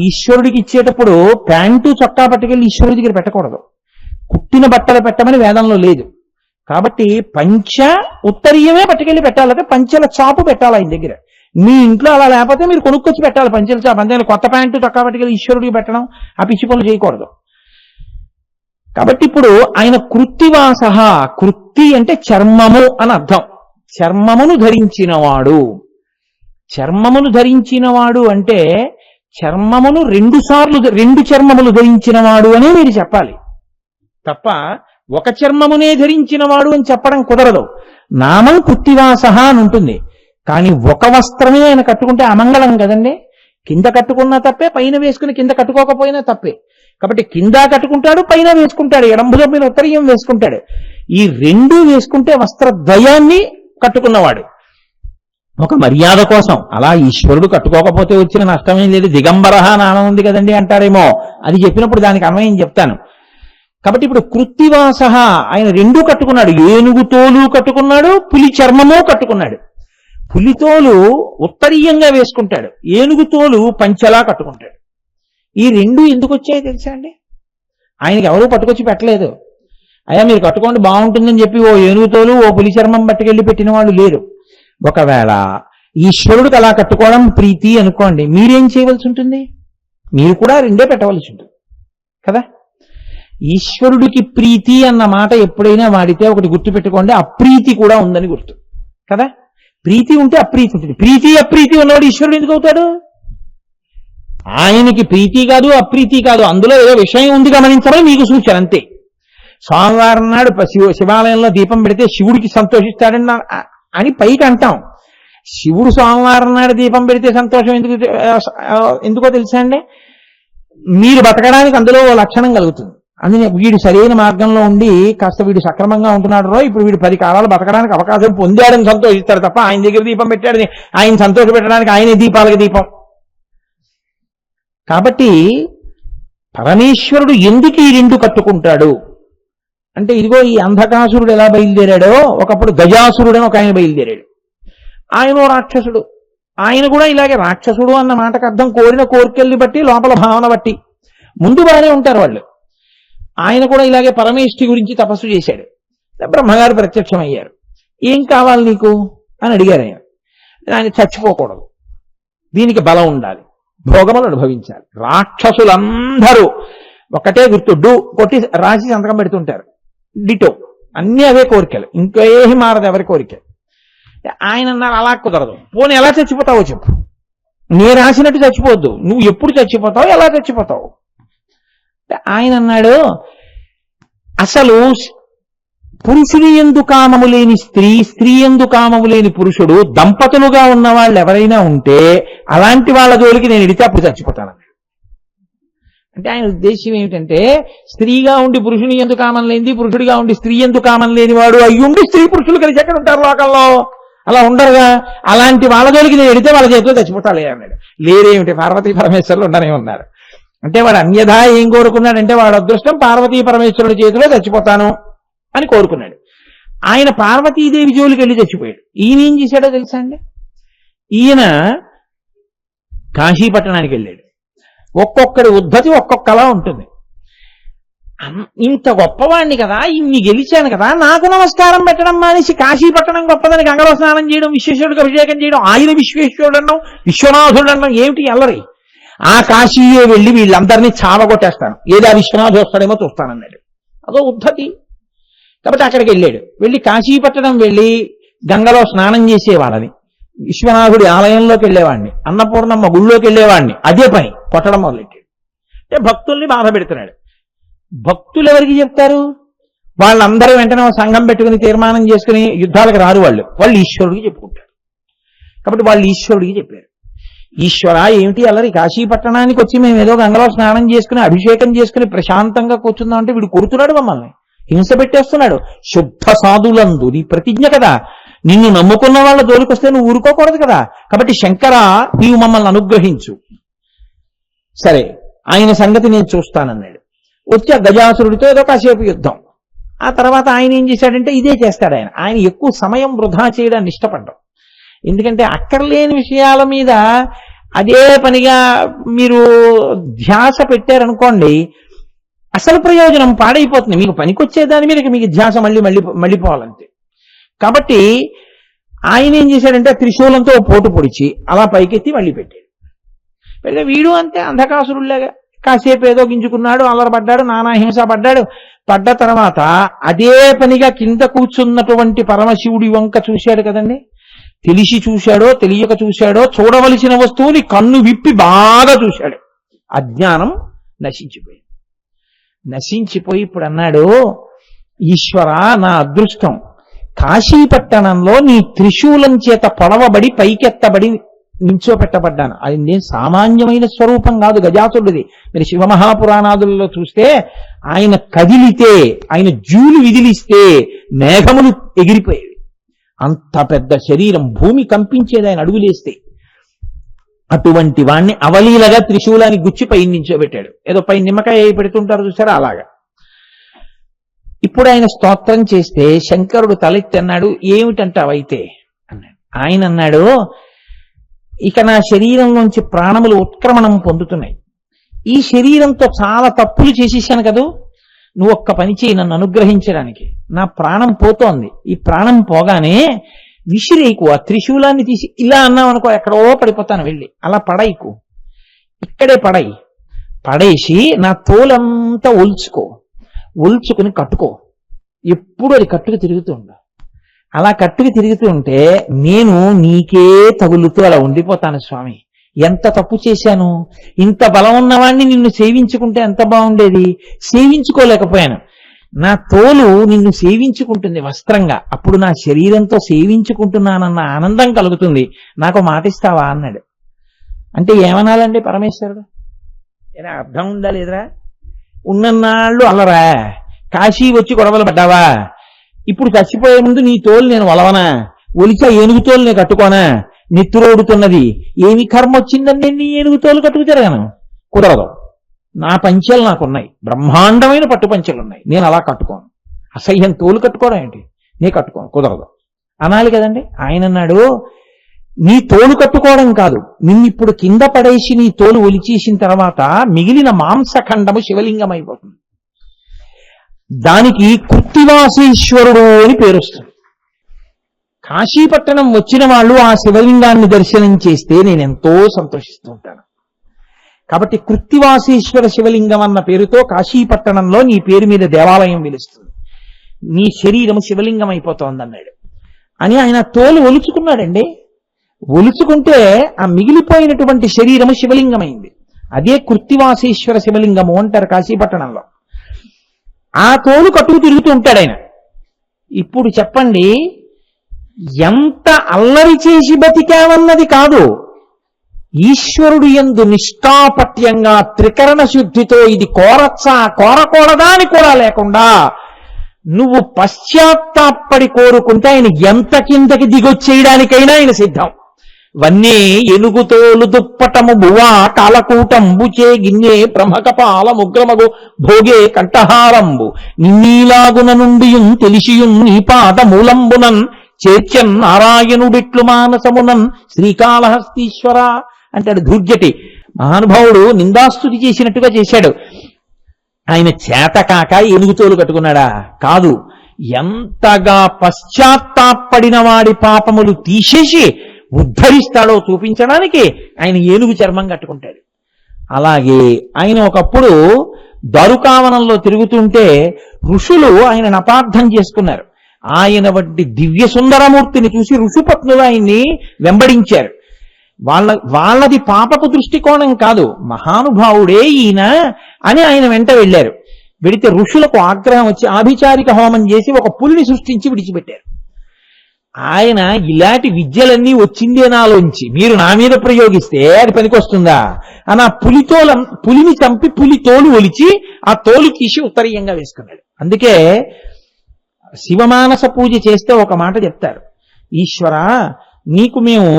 ఈశ్వరుడికి ఇచ్చేటప్పుడు ప్యాంటు చొక్కా పట్టుకెళ్ళి ఈశ్వరుడి దగ్గర పెట్టకూడదు, కుట్టిన బట్టలు పెట్టమని వేదంలో లేదు. కాబట్టి పంచ ఉత్తరీయమే పట్టుకెళ్ళి పెట్టాలంటే పంచెల చాపు పెట్టాలి ఆయన దగ్గర. మీ ఇంట్లో అలా లేకపోతే మీరు కొనుక్కొచ్చి పెట్టాలి పంచెల చాపు. అంతే కొత్త ప్యాంటు చొక్కా పట్టుకెళ్ళి ఈశ్వరుడికి పెట్టడం, ఆ పిచ్చి పనులు చేయకూడదు. కాబట్టి ఇప్పుడు ఆయన కృత్తివాస, కృత్తి అంటే చర్మము అని అర్థం. చర్మమును ధరించినవాడు. చర్మమును ధరించినవాడు అంటే చర్మమును 2 సార్లు 2 చర్మములు ధరించినవాడు అని మీరు చెప్పాలి తప్ప ఒక చర్మమునే ధరించినవాడు అని చెప్పడం కుదరదు. నామం కృత్తివాస అని ఉంటుంది, కానీ ఒక వస్త్రమే ఆయన కట్టుకుంటే అమంగళం కదండి. కింద కట్టుకున్నా తప్పే, పైన వేసుకుని కింద కట్టుకోకపోయినా తప్పే. కాబట్టి కింద కట్టుకుంటాడు, పైన వేసుకుంటాడు, ఎడంభుజం మీద ఉత్తరీయం వేసుకుంటాడు. ఈ 2 వేసుకుంటే వస్త్రద్వయాన్ని కట్టుకున్నవాడు. ఒక మర్యాద కోసం. అలా ఈశ్వరుడు కట్టుకోకపోతే వచ్చిన నష్టమేం లేదు. దిగంబర నామం ఉంది కదండి అంటారేమో, అది చెప్పినప్పుడు దానికి అన్వయం చెప్తాను. కాబట్టి ఇప్పుడు కృత్తివాస ఆయన 2 కట్టుకున్నాడు, ఏనుగు తోలు కట్టుకున్నాడు, పులి చర్మము కట్టుకున్నాడు. పులితోలు ఉత్తరీయంగా వేసుకుంటాడు, ఏనుగు తోలు పంచలా కట్టుకుంటాడు. ఈ 2 ఎందుకు వచ్చాయో తెలుసా అండి? ఆయనకి ఎవరూ పట్టుకొచ్చి పెట్టలేదు. అయ్యా మీరు కట్టుకోండి బాగుంటుందని చెప్పి ఓ ఏనుగు తోలు ఓ పులి చర్మం పట్టుకెళ్ళి పెట్టిన వాళ్ళు లేరు. ఒకవేళ ఈశ్వరుడికి అలా కట్టుకోవడం ప్రీతి అనుకోండి, మీరేం చేయవలసి ఉంటుంది? మీరు కూడా 2 పెట్టవలసి ఉంటుంది కదా. ఈశ్వరుడికి ప్రీతి అన్న మాట ఎప్పుడైనా వాడితే ఒకటి గుర్తు పెట్టుకోండి, అప్రీతి కూడా ఉందని గుర్తు కదా. ప్రీతి ఉంటే అప్రీతి ఉంటుంది. ప్రీతి అప్రీతి ఉన్నవాడు ఈశ్వరుడు ఎందుకు అవుతాడు? ఆయనకి ప్రీతి కాదు అప్రీతి కాదు, అందులో ఏదో విషయం ఉంది గమనించమని మీకు సూచన అంతే. సోమవారం నాడు శివాలయంలో దీపం పెడితే శివుడికి సంతోషిస్తాడని అని పైకి అంటాం. శివుడు సోమవారం నాడు దీపం పెడితే సంతోషం ఎందుకో తెలుసా అండి? మీరు బతకడానికి అందులో లక్షణం కలుగుతుంది. అందుకే వీడు సరైన మార్గంలో ఉండి కాస్త వీడు సక్రమంగా ఉంటున్నాడు రో, ఇప్పుడు వీడు 10 కాలాలు బతకడానికి అవకాశం పొందాడని సంతోషిస్తాడు తప్ప ఆయన దగ్గర దీపం పెట్టాడని ఆయన సంతోష పెట్టడానికి ఆయనే దీపాలకు దీపం. కాబట్టి పరమేశ్వరుడు ఎందుకు ఈ 2 కట్టుకుంటాడు అంటే, ఇదిగో ఈ అంధకాసురుడు ఎలా బయలుదేరాడో ఒకప్పుడు గజాసురుడని ఒక ఆయన బయలుదేరాడు. ఆయన రాక్షసుడు. ఆయన కూడా ఇలాగే రాక్షసుడు అన్న మాటకు అర్థం కోరిన కోరికల్ని బట్టి, లోపల భావన బట్టి. ముందు బాగానే ఉంటారు వాళ్ళు. ఆయన కూడా ఇలాగే పరమేష్ఠి గురించి తపస్సు చేశాడు. బ్రహ్మగారు ప్రత్యక్షమయ్యారు. ఏం కావాలి నీకు అని అడిగారు ఆయన. ఆయన చచ్చిపోకూడదు, దీనికి బలం ఉండాలి, భోగములు అనుభవించాలి. రాక్షసులందరూ ఒకటే గుర్తుడ్డు కొట్టి రాసి సంతకం పెడుతుంటారు, డిటో, అన్ని అవే కోరికలు, ఇంకేమి మారదు ఎవరి కోరిక. ఆయన అన్నారు అలా కుదరదు, పోనీ ఎలా చచ్చిపోతావో చెప్పు, నే రాసినట్టు చచ్చిపోవద్దు, నువ్వు ఎప్పుడు చచ్చిపోతావు, ఎలా చచ్చిపోతావు. ఆయన అన్నాడు, అసలు పురుషుని యందు కామము లేని స్త్రీ, స్త్రీ యందు కామము లేని పురుషుడు, దంపతులుగా ఉన్న వాళ్ళు ఎవరైనా ఉంటే అలాంటి వాళ్ళ జోలికి నేను ఎడితే అప్పుడు చచ్చిపోతాను. అంటే ఆయన ఉద్దేశం ఏమిటంటే, స్త్రీగా ఉండి పురుషుని యందు కామం లేనిది, పురుషుడిగా ఉండి స్త్రీ యందు కామం లేని వాడు అయ్యుండి స్త్రీ పురుషులు కలిసి ఎక్కడ ఉంటారు లోకంలో, అలా ఉండరుగా. అలాంటి వాళ్ళ జోలికి నేను ఎడితే వాళ్ళ చేతిలో చచ్చిపోతాలే అన్నాడు. లేరేమిటి, పార్వతీ పరమేశ్వరులు ఉండనే ఉన్నారు. అంటే వాడు అన్యథా ఏం కోరుకున్నాడంటే, వాడు అదృష్టం పార్వతీ పరమేశ్వరుడి చేతిలో చచ్చిపోతాను అని కోరుకున్నాడు. ఆయన పార్వతీదేవి జోలికి వెళ్ళి చచ్చిపోయాడు. ఈయన ఏం చేశాడో తెలుసా అండి, ఈయన కాశీపట్టణానికి వెళ్ళాడు. ఒక్కొక్కడి ఉద్ధతి ఒక్కొక్కలా ఉంటుంది. ఇంత గొప్పవాణ్ణి కదా, ఇన్ని గెలిచాను కదా, నాకు నమస్కారం పెట్టడం మానేసి కాశీపట్టణం గొప్పదని గంగలో స్నానం చేయడం, విశ్వేశ్వరుడికి అభిషేకం చేయడం, ఆయన విశ్వేశ్వరుడు అన్నాం, విశ్వనాథుడు అన్నాం, ఏమిటి అల్లరి. ఆ కాశీయే వెళ్ళి వీళ్ళందరినీ చావగొట్టేస్తాను, ఏదో విశ్వనాథుడు వస్తాడేమో చూస్తానన్నాడు. అదో ఉద్ధతి. కాబట్టి అక్కడికి వెళ్ళాడు. వెళ్ళి కాశీపట్టణం వెళ్ళి గంగలో స్నానం చేసేవాళ్ళని, విశ్వనాథుడి ఆలయంలోకి వెళ్ళేవాడిని, అన్నపూర్ణమ్మ గుళ్ళోకి వెళ్ళేవాడిని, అదే పని కొట్టడం మొదలెట్టాడు. అంటే భక్తుల్ని బాధ పెడుతున్నాడు. భక్తులు ఎవరికి చెప్తారు? వాళ్ళందరూ వెంటనే సంఘం పెట్టుకుని తీర్మానం చేసుకుని యుద్ధాలకు రారు. వాళ్ళు ఈశ్వరుడికి చెప్పుకుంటారు. కాబట్టి వాళ్ళు ఈశ్వరుడికి చెప్పారు, ఈశ్వర ఏమిటి అల్లరి, కాశీపట్టణానికి వచ్చి మేము ఏదో గంగలో స్నానం చేసుకుని అభిషేకం చేసుకుని ప్రశాంతంగా కూర్చుందాం అంటే వీడు కొడుతున్నాడు, మమ్మల్ని హింస పెట్టేస్తున్నాడు. శుద్ధ సాధులందు నీ ప్రతిజ్ఞ కదా, నిన్ను నమ్ముకున్న వాళ్ళ జోలికొస్తే నువ్వు ఊరుకోకూడదు కదా. కాబట్టి శంకర నీవు మమ్మల్ని అనుగ్రహించు. సరే ఆయన సంగతి నేను చూస్తానన్నాడు. వచ్చి ఆ గజాసురుడితో ఏదో కాసేపు యుద్ధం. ఆ తర్వాత ఆయన ఏం చేశాడంటే ఇదే చేస్తాడు. ఆయన ఎక్కువ సమయం వృధా చేయడాన్ని ఇష్టపడ్డం. ఎందుకంటే అక్కర్లేని విషయాల మీద అదే పనిగా మీరు ధ్యాస పెట్టారనుకోండి, అసలు ప్రయోజనం పాడైపోతుంది. మీకు పనికొచ్చే దాని మీద మీకు ధ్యాస మళ్ళీపోవాలంతే. కాబట్టి ఆయన ఏం చేశాడంటే త్రిశూలంతో పోటు పొడిచి అలా పైకెత్తి మళ్ళీ పెట్టాడు. పెడితే వీడు అంతే అంధకాసురుల్లాగా కాసేపు ఏదో గింజుకున్నాడు, అల్లరపడ్డాడు, నానా హింస పడ్డాడు. పడ్డ తర్వాత అదే పనిగా కింద కూర్చున్నటువంటి పరమశివుడి వంక చూశాడు కదండి. తెలిసి చూశాడో తెలియక చూశాడో చూడవలసిన వస్తువుని కన్ను విప్పి బాగా చూశాడు. అజ్ఞానం నశించిపోయి ఇప్పుడు అన్నాడు, ఈశ్వర నా అదృష్టం, కాశీపట్టణంలో నీ త్రిశూలం చేత పొడవబడి పైకెత్తబడి నించోపెట్టబడ్డాను. అది నేను సామాన్యమైన స్వరూపం కాదు గజాసురుడిది. మీరు శివమహాపురాణాదులలో చూస్తే ఆయన కదిలితే, ఆయన జూలు విదిలిస్తే మేఘములు ఎగిరిపోయేవి. అంత పెద్ద శరీరం, భూమి కంపించేది ఆయన అడుగులేస్తే. అటువంటి వాణ్ణి అవలీలగా త్రిశూలాన్ని గుచ్చి పై నించోబెట్టాడు. ఏదో పై నిమ్మకాయ పెడుతుంటారు చూసారా, అలాగా. ఇప్పుడు ఆయన స్తోత్రం చేస్తే శంకరుడు తలెత్తి అన్నాడు, ఏమిటంటావైతే అన్నాడు. ఆయన అన్నాడు, ఇక నా శరీరంలోంచి ప్రాణములు ఉత్క్రమణం పొందుతున్నాయి. ఈ శరీరంతో చాలా తప్పులు చేసేసాను కదూ, నువ్వు ఒక్క పని చేయి నన్ను అనుగ్రహించడానికి. నా ప్రాణం పోతోంది. ఈ ప్రాణం పోగానే విసిరేకు, ఆ త్రిశూలాన్ని తీసి ఇలా అన్నావు అనుకో, ఎక్కడో పడిపోతాను, వెళ్ళి అలా పడైకు, ఇక్కడే పడేసి నా తోలంతా ఒల్చుకుని కట్టుకో. ఎప్పుడు అది కట్టుకు తిరుగుతూ ఉండు. అలా కట్టుకు తిరుగుతూ ఉంటే నేను నీకే తగులుతూ అలా ఉండిపోతాను. స్వామి ఎంత తప్పు చేశాను, ఇంత బలం ఉన్నవాణ్ణి నిన్ను సేవించుకుంటే ఎంత బాగుండేది, సేవించుకోలేకపోయాను. నా తోలు నిన్ను సేవించుకుంటుంది వస్త్రంగా, అప్పుడు నా శరీరంతో సేవించుకుంటున్నానన్న ఆనందం కలుగుతుంది, నాకు మాటిస్తావా అన్నాడు. అంటే ఏమనాలండి పరమేశ్వరుడు? ఏనా అర్థం ఉందా లేదురా? ఉన్నన్నాళ్ళు అల్లరా, కాశీ వచ్చి గొడవలు పడ్డావా, ఇప్పుడు చచ్చిపోయే ముందు నీ తోలు నేను వలవనా, ఒలిచా ఏనుగు తోలు నేను కట్టుకోనా, నెత్తురోడుతున్నది, ఏమి కర్మ వచ్చిందండి నీ ఏనుగు తోలు కట్టుకు తిరగను, కుదరదు. నా పంచెలు నాకున్నాయి, బ్రహ్మాండమైన పట్టు పంచెలు ఉన్నాయి, నేను అలా కట్టుకోను. అసహ్యం తోలు కట్టుకోవడం ఏంటి, నే కట్టుకోను, కుదరదు అనాలి కదండి. ఆయన అన్నాడు, నీ తోలు కట్టుకోవడం కాదు, నిన్నిప్పుడు కింద పడేసి నీ తోలు ఒలిచేసిన తర్వాత మిగిలిన మాంసఖండము శివలింగం అయిపోతుంది. దానికి కృత్తివాసేశ్వరుడు అని పేరొస్తుంది. కాశీపట్టణం వచ్చిన వాళ్ళు ఆ శివలింగాన్ని దర్శనం చేస్తే నేను ఎంతో సంతోషిస్తూ ఉంటాను. కాబట్టి కృత్తివాసేశ్వర శివలింగం అన్న పేరుతో కాశీపట్టణంలో నీ పేరు మీద దేవాలయం వెలుస్తుంది, నీ శరీరం శివలింగం అయిపోతోంది అన్నాడు. అని ఆయన తోలు ఒలుచుకున్నాడండి. ఒలుచుకుంటే ఆ మిగిలిపోయినటువంటి శరీరము శివలింగమైంది. అదే కృత్తివాసేశ్వర శివలింగము అంటారు కాశీపట్టణంలో. ఆ తోలు కట్టుకు తిరుగుతూ ఉంటాడు ఆయన. ఇప్పుడు చెప్పండి, ఎంత అల్లరి చేసి బతికామన్నది కాదు, ఈశ్వరుడు యందు నిష్ఠాపట్యంగా త్రికరణ శుద్ధితో ఇది కోరచ్చా కోరకూడదా అని కూడా లేకుండా నువ్వు పశ్చాత్తాపడి కోరుకుంటే ఆయన ఎంత కిందకి దిగొచ్చేయడానికైనా ఆయన సిద్ధం. వన్నే ఎనుగుతోలు దుప్పటము బువా కాలకూటంబుచే గిన్నె బ్రహ్మకపాల ముగ్రమగు భోగే కంఠహారంబు నిన్నీలాగున నుండియుం తెలిసియుం నీ పాద మూలంబునన్ చేర్చన్ నారాయణుడిట్లు మానసమునన్ శ్రీకాళహస్తీశ్వర అంటాడు ధూర్జటి. మహానుభావుడు నిందాస్తుతి చేసినట్టుగా చేశాడు. ఆయన చేతకాక ఏనుగుతోలు కట్టుకున్నాడా? కాదు, ఎంతగా పశ్చాత్తాపడిన వాడి పాపములు తీసేసి ఉద్ధరిస్తాడో చూపించడానికి ఆయన ఏనుగు చర్మం కట్టుకుంటాడు. అలాగే ఆయన ఒకప్పుడు దారుకావనంలో తిరుగుతుంటే ఋషులు ఆయనను అపార్థం చేసుకున్నారు. ఆయన వంటి దివ్య సుందరమూర్తిని చూసి ఋషిపత్నులు ఆయన్ని వెంబడించారు. వాళ్ళది పాపపు దృష్టికోణం కాదు, మహానుభావుడే ఈయన అని ఆయన వెంట వెళ్ళారు. వెడితే ఋషులకు ఆగ్రహం వచ్చి ఆభిచారిక హోమం చేసి ఒక పులిని సృష్టించి విడిచిపెట్టారు. ఆయన ఇలాంటి విద్యలన్నీ వచ్చిందే నాలోంచి, మీరు నా మీద ప్రయోగిస్తే అది పనికొస్తుందా అని ఆ పులిని చంపి పులి తోలు ఒలిచి ఆ తోలు తీసి ఉత్తరీయంగా వేసుకున్నాడు. అందుకే శివమానస పూజ చేస్తే ఒక మాట చెప్తారు, ఈశ్వర నీకు మేము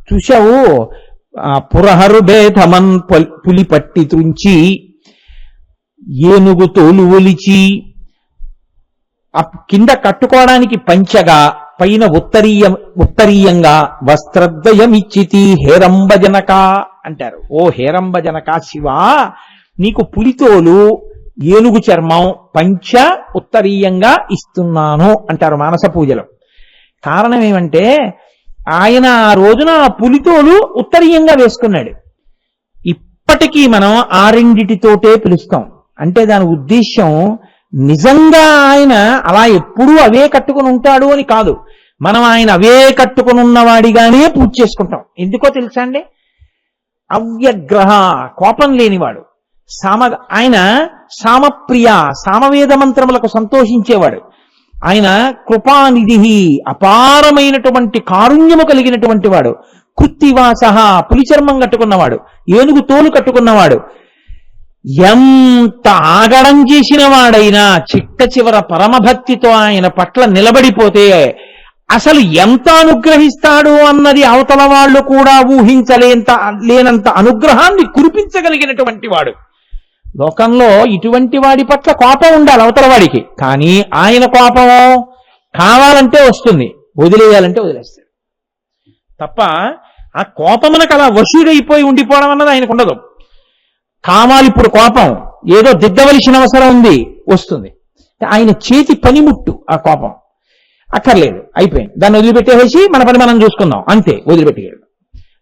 చూశావు పురహరు భేదమన్ పులి పట్టి తుంచి ఏనుగు తోలు ఒలిచి కింద కట్టుకోవడానికి పంచగా పైన ఉత్తరీయంగా వస్త్రద్వయమిచ్చితి హేరంబజనక అంటారు. ఓ హేరంబజనక శివ, నీకు పులితోలు ఏనుగు చర్మం పంచ ఉత్తరీయంగా ఇస్తున్నాను అంటారు మానస పూజలో. కారణం ఏమంటే ఆయన ఆ రోజున ఆ పులితోలు ఉత్తరీయంగా వేసుకున్నాడు. ఇప్పటికీ మనం ఆ రెండిటితోటే పిలుస్తాం. అంటే దాని ఉద్దేశ్యం నిజంగా ఆయన అలా ఎప్పుడూ అవే కట్టుకుని ఉంటాడు అని కాదు, మనం ఆయన అవే కట్టుకుని ఉన్నవాడిగానే పూజ చేసుకుంటాం. ఎందుకో తెలుసా అండి? అవ్యగ్రహ, కోపం లేనివాడు. ఆయన సామప్రియ, సామవేద మంత్రములకు సంతోషించేవాడు. ఆయన కృపానిధి, అపారమైనటువంటి కారుణ్యము కలిగినటువంటి వాడు. కృత్తివాస, పులిచర్మం కట్టుకున్నవాడు, ఏనుగు తోలు కట్టుకున్నవాడు. ఎంత ఆగడం చేసిన వాడైనా చిట్ట చివర పరమభక్తితో ఆయన పట్ల నిలబడిపోతే అసలు ఎంత అనుగ్రహిస్తాడు అన్నది అవతల వాళ్ళు కూడా లేనంత అనుగ్రహాన్ని కురిపించగలిగినటువంటి వాడు. లోకంలో ఇటువంటి వాడి పట్ల కోపం ఉండాలి అవతల వాడికి, కానీ ఆయన కోపం కావాలంటే వస్తుంది, వదిలేయాలంటే వదిలేస్తాడు తప్ప ఆ కోపమునకు అలా వశుడైపోయి ఉండిపోవడం అన్నది ఆయనకు ఉండదు. కావాలి ఇప్పుడు కోపం, ఏదో దిద్దవలసిన అవసరం ఉంది, వస్తుంది. ఆయన చేతి పనిముట్టు ఆ కోపం, అక్కర్లేదు, అయిపోయింది, దాన్ని వదిలిపెట్టేసి మన పని మనం చూసుకుందాం అంతే, వదిలిపెట్టేయాడు.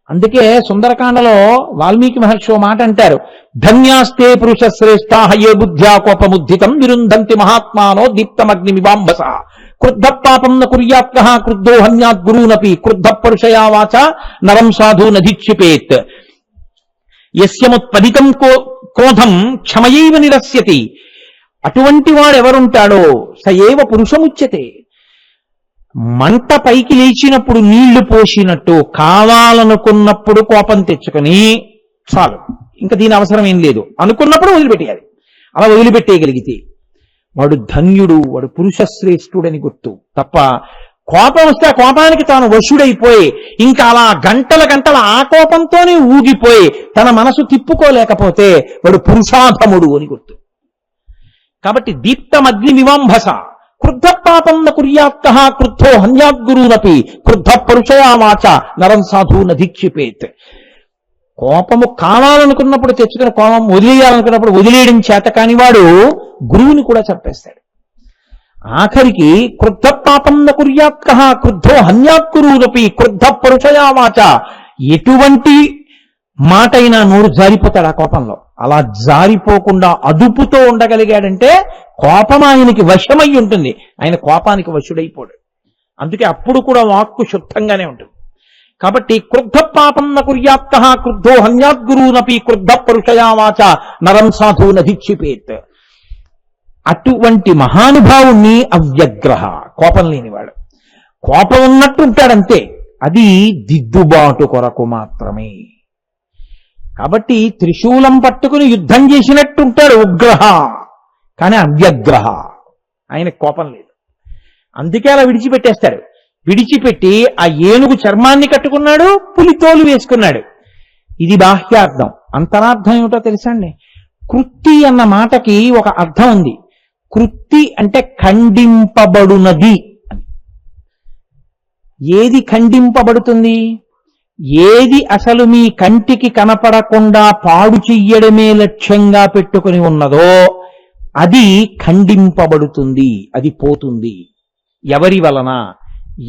అందుకే సుందరకాండలో వాల్మీకి మహర్షి మాట అంటారు, ధన్యాస్తే పురుష శ్రేష్టా ఏ బుద్ధ్యా కోపముద్ధితం విరుంధంతి మహాత్మానో దీప్తమగ్నిమివాంబస క్రుద్ధ పాపం న కుర్యాత్ః క్రుద్ధో హన్యాత్ గురూనపి క్రుద్ధ పరుషయా వాచ నరం సాధు నధిక్షిపేత్ యస్యముత్పదితం క్రోధం క్షమయైవ నిరస్యతి. అటువంటి వాడెవరుంటాడో స ఏవ పురుషముచ్యతే. మంట పైకి లేచినప్పుడు నీళ్లు పోసినట్టు కావాలనుకున్నప్పుడు కోపం తెచ్చుకొని చాలు, ఇంకా దీని అవసరం ఏం లేదు అనుకున్నప్పుడు వదిలిపెట్టేయాలి. అలా వదిలిపెట్టేయగలిగితే వాడు ధన్యుడు, వాడు పురుషశ్రేష్ఠుడని గుర్తు. తప్ప కోపం వస్తే ఆ కోపానికి తాను వశుడైపోయి ఇంకా అలా గంటల గంటల ఆ కోపంతోనే ఊగిపోయి తన మనసు తిప్పుకోలేకపోతే వాడు పురుషాధముడు అని గుర్తు. కాబట్టి దీప్తమగ్నిమివాంబస, క్రుద్ధ పాపం న కుర్యాత్తః క్రుద్ధో హన్యాద్గురూనపి క్రుద్ధ పరుషయా వాచ నరం సాధు నధిక్షిపేత్. కోపము కావాలనుకున్నప్పుడు తెచ్చుకుని కోపం వదిలేయాలనుకున్నప్పుడు వదిలేయడం చేత కానివాడు గురువుని కూడా చంపేస్తాడు. ఆఖరికి క్రుద్ధ పాపం న కుర్యాత్తః క్రుద్ధో హన్యాద్గురూనపి క్రుద్ధ పరుషయా వాచ, ఎటువంటి మాట అయినా నోరు జారిపోతాడు ఆ కోపంలో. అలా జారిపోకుండా అదుపుతో ఉండగలిగాడంటే కోపం ఆయనకి వశమై ఉంటుంది, ఆయన కోపానికి వశుడైపోడు. అందుకే అప్పుడు కూడా వాక్కు శుద్ధంగానే ఉంటుంది. కాబట్టి క్రుద్ధ పాపం న కుర్యాత్తః క్రుద్ధో హన్యాద్గురూనపి క్రుద్ధ పరుషయా వాచ నరం సాధు నధిక్షిపేత్. అటువంటి మహానుభావుణ్ణి అవ్యగ్రహ, కోపం లేనివాడు. కోపం ఉన్నట్టు ఉంటాడంతే, అది దిద్దుబాటు కొరకు మాత్రమే. కాబట్టి త్రిశూలం పట్టుకుని యుద్ధం చేసినట్టుంటాడు ఉగ్రహ, కానీ అవ్యగ్రహ, ఆయన కోపం లేదు. అందుకే అలా విడిచిపెట్టేస్తాడు. విడిచిపెట్టి ఆ ఏనుగు చర్మాన్ని కట్టుకున్నాడు, పులితోలు వేసుకున్నాడు. ఇది బాహ్యార్థం. అంతరార్థం ఏమిటో తెలుసా అండి? కృత్తి అన్న మాటకి ఒక అర్థం ఉంది. కృత్తి అంటే ఖండింపబడునది. ఏది ఖండింపబడుతుంది? ఏది అసలు మీ కంటికి కనపడకుండా పాడు చెయ్యడమే లక్ష్యంగా పెట్టుకుని ఉన్నదో అది ఖండింపబడుతుంది, అది పోతుంది. ఎవరి వలన?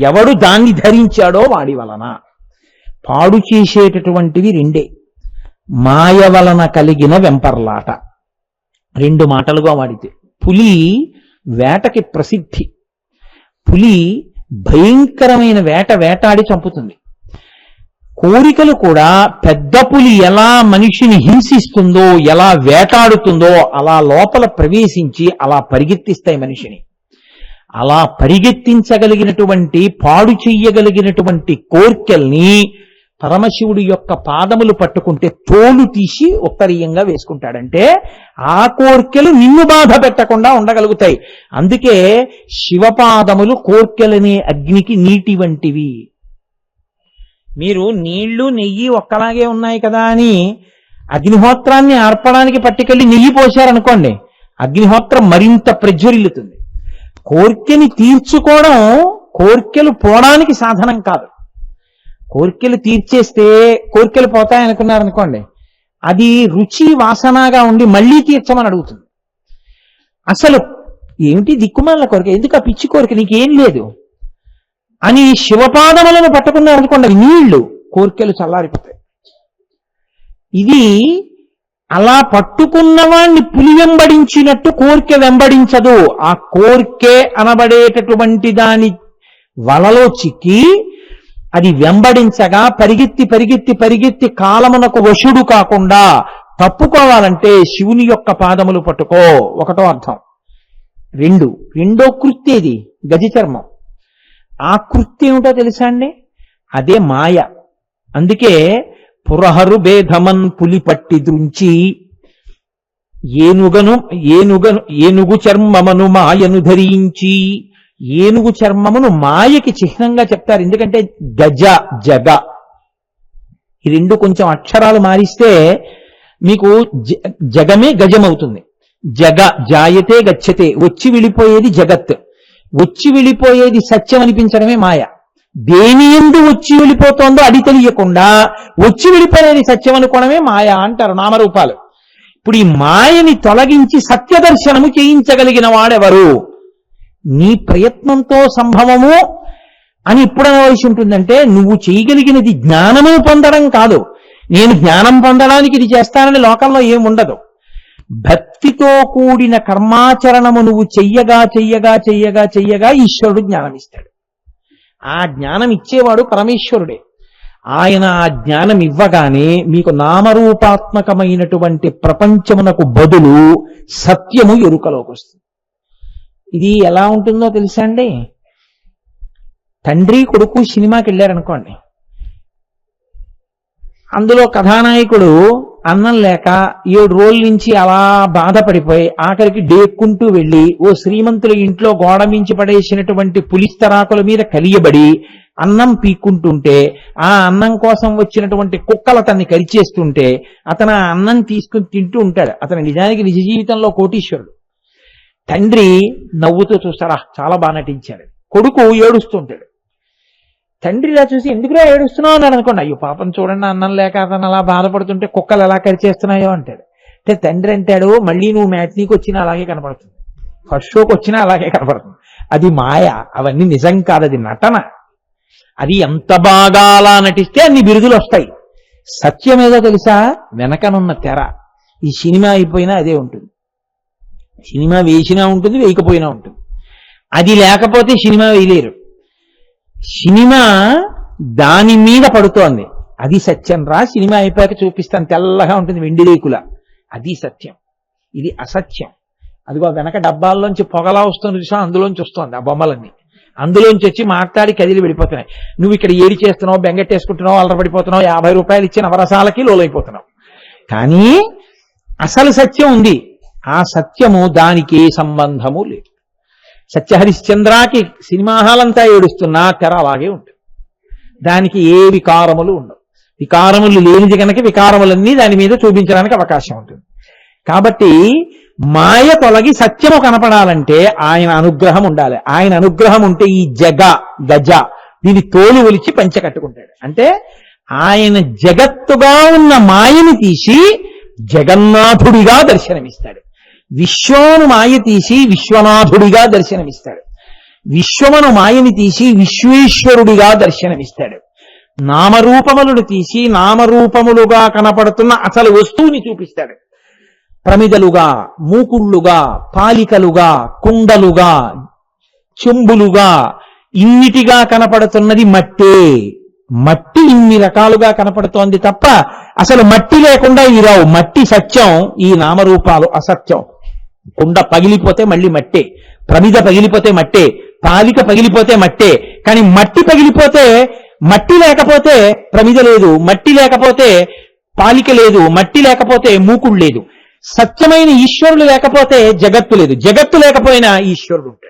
ఎవడు దాన్ని ధరించాడో వాడి వలన. పాడు చేసేటటువంటివి రెండే: మాయ వలన కలిగిన వెంపర్లాట. రెండు మాటలుగా వాడితే. పులి వేటకి ప్రసిద్ధి. పులి భయంకరమైన వేటాడి చంపుతుంది. కోరికలు కూడా పెద్ద పులి ఎలా మనిషిని హింసిస్తుందో, ఎలా వేటాడుతుందో అలా లోపల ప్రవేశించి అలా పరిగెత్తిస్తాయి మనిషిని. అలా పరిగెత్తించగలిగినటువంటి, పాడు చెయ్యగలిగినటువంటి కోర్కెల్ని పరమశివుడి యొక్క పాదములు పట్టుకుంటే తోలు తీసి ఉత్తరీయంగా వేసుకుంటాడంటే ఆ కోర్కెలు నిన్ను బాధ పెట్టకుండా ఉండగలుగుతాయి. అందుకే శివపాదములు కోర్కెలనే అగ్నికి నీటి వంటివి. మీరు నీళ్లు నెయ్యి ఒక్కలాగే ఉన్నాయి కదా అని అగ్నిహోత్రాన్ని ఆర్పడానికి పట్టుకెళ్ళి నెయ్యి పోశారనుకోండి, అగ్నిహోత్రం మరింత ప్రజ్వరిల్లుతుంది. కోర్కెని తీర్చుకోవడం కోర్కెలు పోవడానికి సాధనం కాదు. కోర్కెలు తీర్చేస్తే కోర్కెలు పోతాయనుకున్నారనుకోండి, అది రుచి వాసనగా ఉండి మళ్ళీ తీర్చమని అడుగుతుంది. అసలు ఏమిటి దిక్కుమాల కోరిక, ఎందుకు ఆ పిచ్చి కోరిక, నీకేం లేదు అని శివపాదములను పట్టుకున్నారనుకోండి, అవి నీళ్లు, కోర్కెలు చల్లారిపోతాయి. ఇది అలా పట్టుకున్నవాణ్ణి పులి వెంబడించినట్టు కోర్కె వెంబడించదు. ఆ కోర్కె అనబడేటటువంటి దాని వలలో చిక్కి అది వెంబడించగా పరిగెత్తి పరిగెత్తి పరిగెత్తి కాలమునకు వశుడు కాకుండా తప్పుకోవాలంటే శివుని యొక్క పాదములు పట్టుకో. ఒకటో అర్థం. రెండో కృత్యేది గజ చర్మం. ఆ కృత్యం ఏమిటో తెలుసా అండి? అదే మాయ. అందుకే పురహరు భేదమన్ పులి పట్టి దృంచి ఏనుగు చర్మమును మాయను ధరించి. ఏనుగు చర్మమును మాయకి చిహ్నంగా చెప్తారు. ఎందుకంటే గజ జగ ఈ రెండు కొంచెం అక్షరాలు మారిస్తే మీకు జగమే గజమవుతుంది. జగ జాయతే గచ్చతే, వచ్చి వెళ్ళిపోయేది జగత్, వచ్చి వెళ్ళిపోయేది సత్యం అనిపించడమే మాయ. దేని యందు వచ్చి వెళ్ళిపోతోందో అది తెలియకుండా వచ్చి వెళ్ళిపోయేది సత్యం అనుకోవడమే మాయ అంటారు నామరూపాలు. ఇప్పుడు ఈ మాయని తొలగించి సత్యదర్శనము చేయించగలిగిన వాడెవరు? నీ ప్రయత్నంతో సంభవము అని ఇప్పుడు అనవలసి ఉంటుందంటే, నువ్వు చేయగలిగినది జ్ఞానము పొందడం కాదు. నేను జ్ఞానం పొందడానికి ఇది చేస్తానని లోకంలో ఏముండదు. భక్తితో కూడిన కర్మాచరణము నువ్వు చెయ్యగా చెయ్యగా చెయ్యగా చెయ్యగా ఈశ్వరుడు జ్ఞానం ఇస్తాడు. ఆ జ్ఞానం ఇచ్చేవాడు పరమేశ్వరుడే. ఆయన ఆ జ్ఞానం ఇవ్వగానే మీకు నామరూపాత్మకమైనటువంటి ప్రపంచమునకు బదులు సత్యము ఎరుకలోకి వస్తుంది. ఇది ఎలా ఉంటుందో తెలుసా అండి? తండ్రి కొడుకు సినిమాకి వెళ్ళారనుకోండి, అందులో కథానాయకుడు అన్నం లేక 7 రోజుల నుంచి అలా బాధపడిపోయి ఆఖరికి డేక్కుంటూ వెళ్ళి ఓ శ్రీమంతుల ఇంట్లో గోడ మించి పడేసినటువంటి పులిస్తరాకుల మీద కలియబడి అన్నం పీక్కుంటుంటే, ఆ అన్నం కోసం వచ్చినటువంటి కుక్కలు అతన్ని కరిచేస్తుంటే అతను ఆ అన్నం తీసుకుని తింటూ ఉంటాడు. అతను నిజానికి నిజ జీవితంలో కోటీశ్వరుడు. తండ్రి నవ్వుతూ చూస్తారా చాలా బాగా నటించాడు, కొడుకు ఏడుస్తుంటాడు. తండ్రి ఇలా చూసి ఎందుకురా ఏడుస్తున్నావు అని అనుకోండి, అయ్యో పాపం చూడండి అన్నం లేక అతను అలా బాధపడుతుంటే కుక్కలు ఎలా కరిచేస్తున్నాయో అంటాడు. అంటే తండ్రి అంటాడు మళ్ళీ నువ్వు మ్యాట్నీకి వచ్చినా అలాగే కనపడుతుంది, ఫస్ట్ షోకి వచ్చినా అలాగే కనపడుతుంది. అది మాయ, అవన్నీ నిజం కాదు, అది నటన. అది ఎంత బాగా అలా నటిస్తే అన్ని బిరుదులు వస్తాయి. సత్యం ఏదో తెలుసా, వెనకనున్న తెర. ఈ సినిమా అయిపోయినా అదే ఉంటుంది, సినిమా వేసినా ఉంటుంది వేయకపోయినా ఉంటుంది. అది లేకపోతే సినిమా వేయలేరు. సినిమా దాని మీద పడుతోంది, అది సత్యం రా, సినిమా అయిపోయాక చూపిస్తాను, తెల్లగా ఉంటుంది వెండి రేకుల, అది సత్యం. ఇది అసత్యం. అదిగో వెనక డబ్బాల్లోంచి పొగలా వస్తుంది చూసా, అందులోంచి వస్తుంది ఆ బొమ్మలన్నీ, అందులోంచి వచ్చి మాట్లాడి కదిలి వెళ్ళిపోతున్నాయి. నువ్వు ఇక్కడ ఏడి చేస్తున్నావు, బెంగెట్టేసుకుంటున్నావు, అలరపడిపోతున్నావు, 50 రూపాయలు ఇచ్చిన నవరసాలకి లోలైపోతున్నావు. కానీ అసలు సత్యం ఉంది, ఆ సత్యము దానికి ఏ సంబంధము లేదు. సత్యహరిశ్చంద్రాకి సినిమా హాలంతా ఏడుస్తున్నా తెర అలాగే ఉంటుంది, దానికి ఏ వికారములు ఉండవు. వికారములు లేనిది కనుక వికారములన్నీ దాని మీద చూపించడానికి అవకాశం ఉంటుంది. కాబట్టి మాయ తొలగి సత్యము కనపడాలంటే ఆయన అనుగ్రహం ఉండాలి. ఆయన అనుగ్రహం ఉంటే ఈ గజ దీని తోలు ఒలిచి పంచె కట్టుకుంటాడు. అంటే ఆయన జగత్తుగా ఉన్న మాయని తీసి జగన్నాథుడిగా దర్శనమిస్తాడు. విశ్వమును మాయ తీసి విశ్వనాథుడిగా దర్శనమిస్తాడు. విశ్వమును మాయని తీసి విశ్వేశ్వరుడిగా దర్శనమిస్తాడు. నామరూపములను తీసి నామరూపములుగా కనపడుతున్న అసలు వస్తువుని చూపిస్తాడు. ప్రమిదలుగా, మూకుళ్ళుగా, పాలికలుగా, కుండలుగా, చెంబులుగా, ఇన్నిటిగా కనపడుతున్నది మట్టే. మట్టి ఇన్ని రకాలుగా కనపడుతోంది తప్ప అసలు మట్టి లేకుండా ఇవి రావు. మట్టి సత్యం, ఈ నామరూపాలు అసత్యం. కుండ పగిలిపోతే మళ్ళీ మట్టే, ప్రమిద పగిలిపోతే మట్టే, పాలిక పగిలిపోతే మట్టే. కానీ మట్టి పగిలిపోతే, మట్టి లేకపోతే ప్రమిద లేదు, మట్టి లేకపోతే పాలిక లేదు, మట్టి లేకపోతే మూకుడు లేదు. సత్యమైన ఈశ్వరుడు లేకపోతే జగత్తు లేదు, జగత్తు లేకపోయినా ఈశ్వరుడు ఉంటాడు.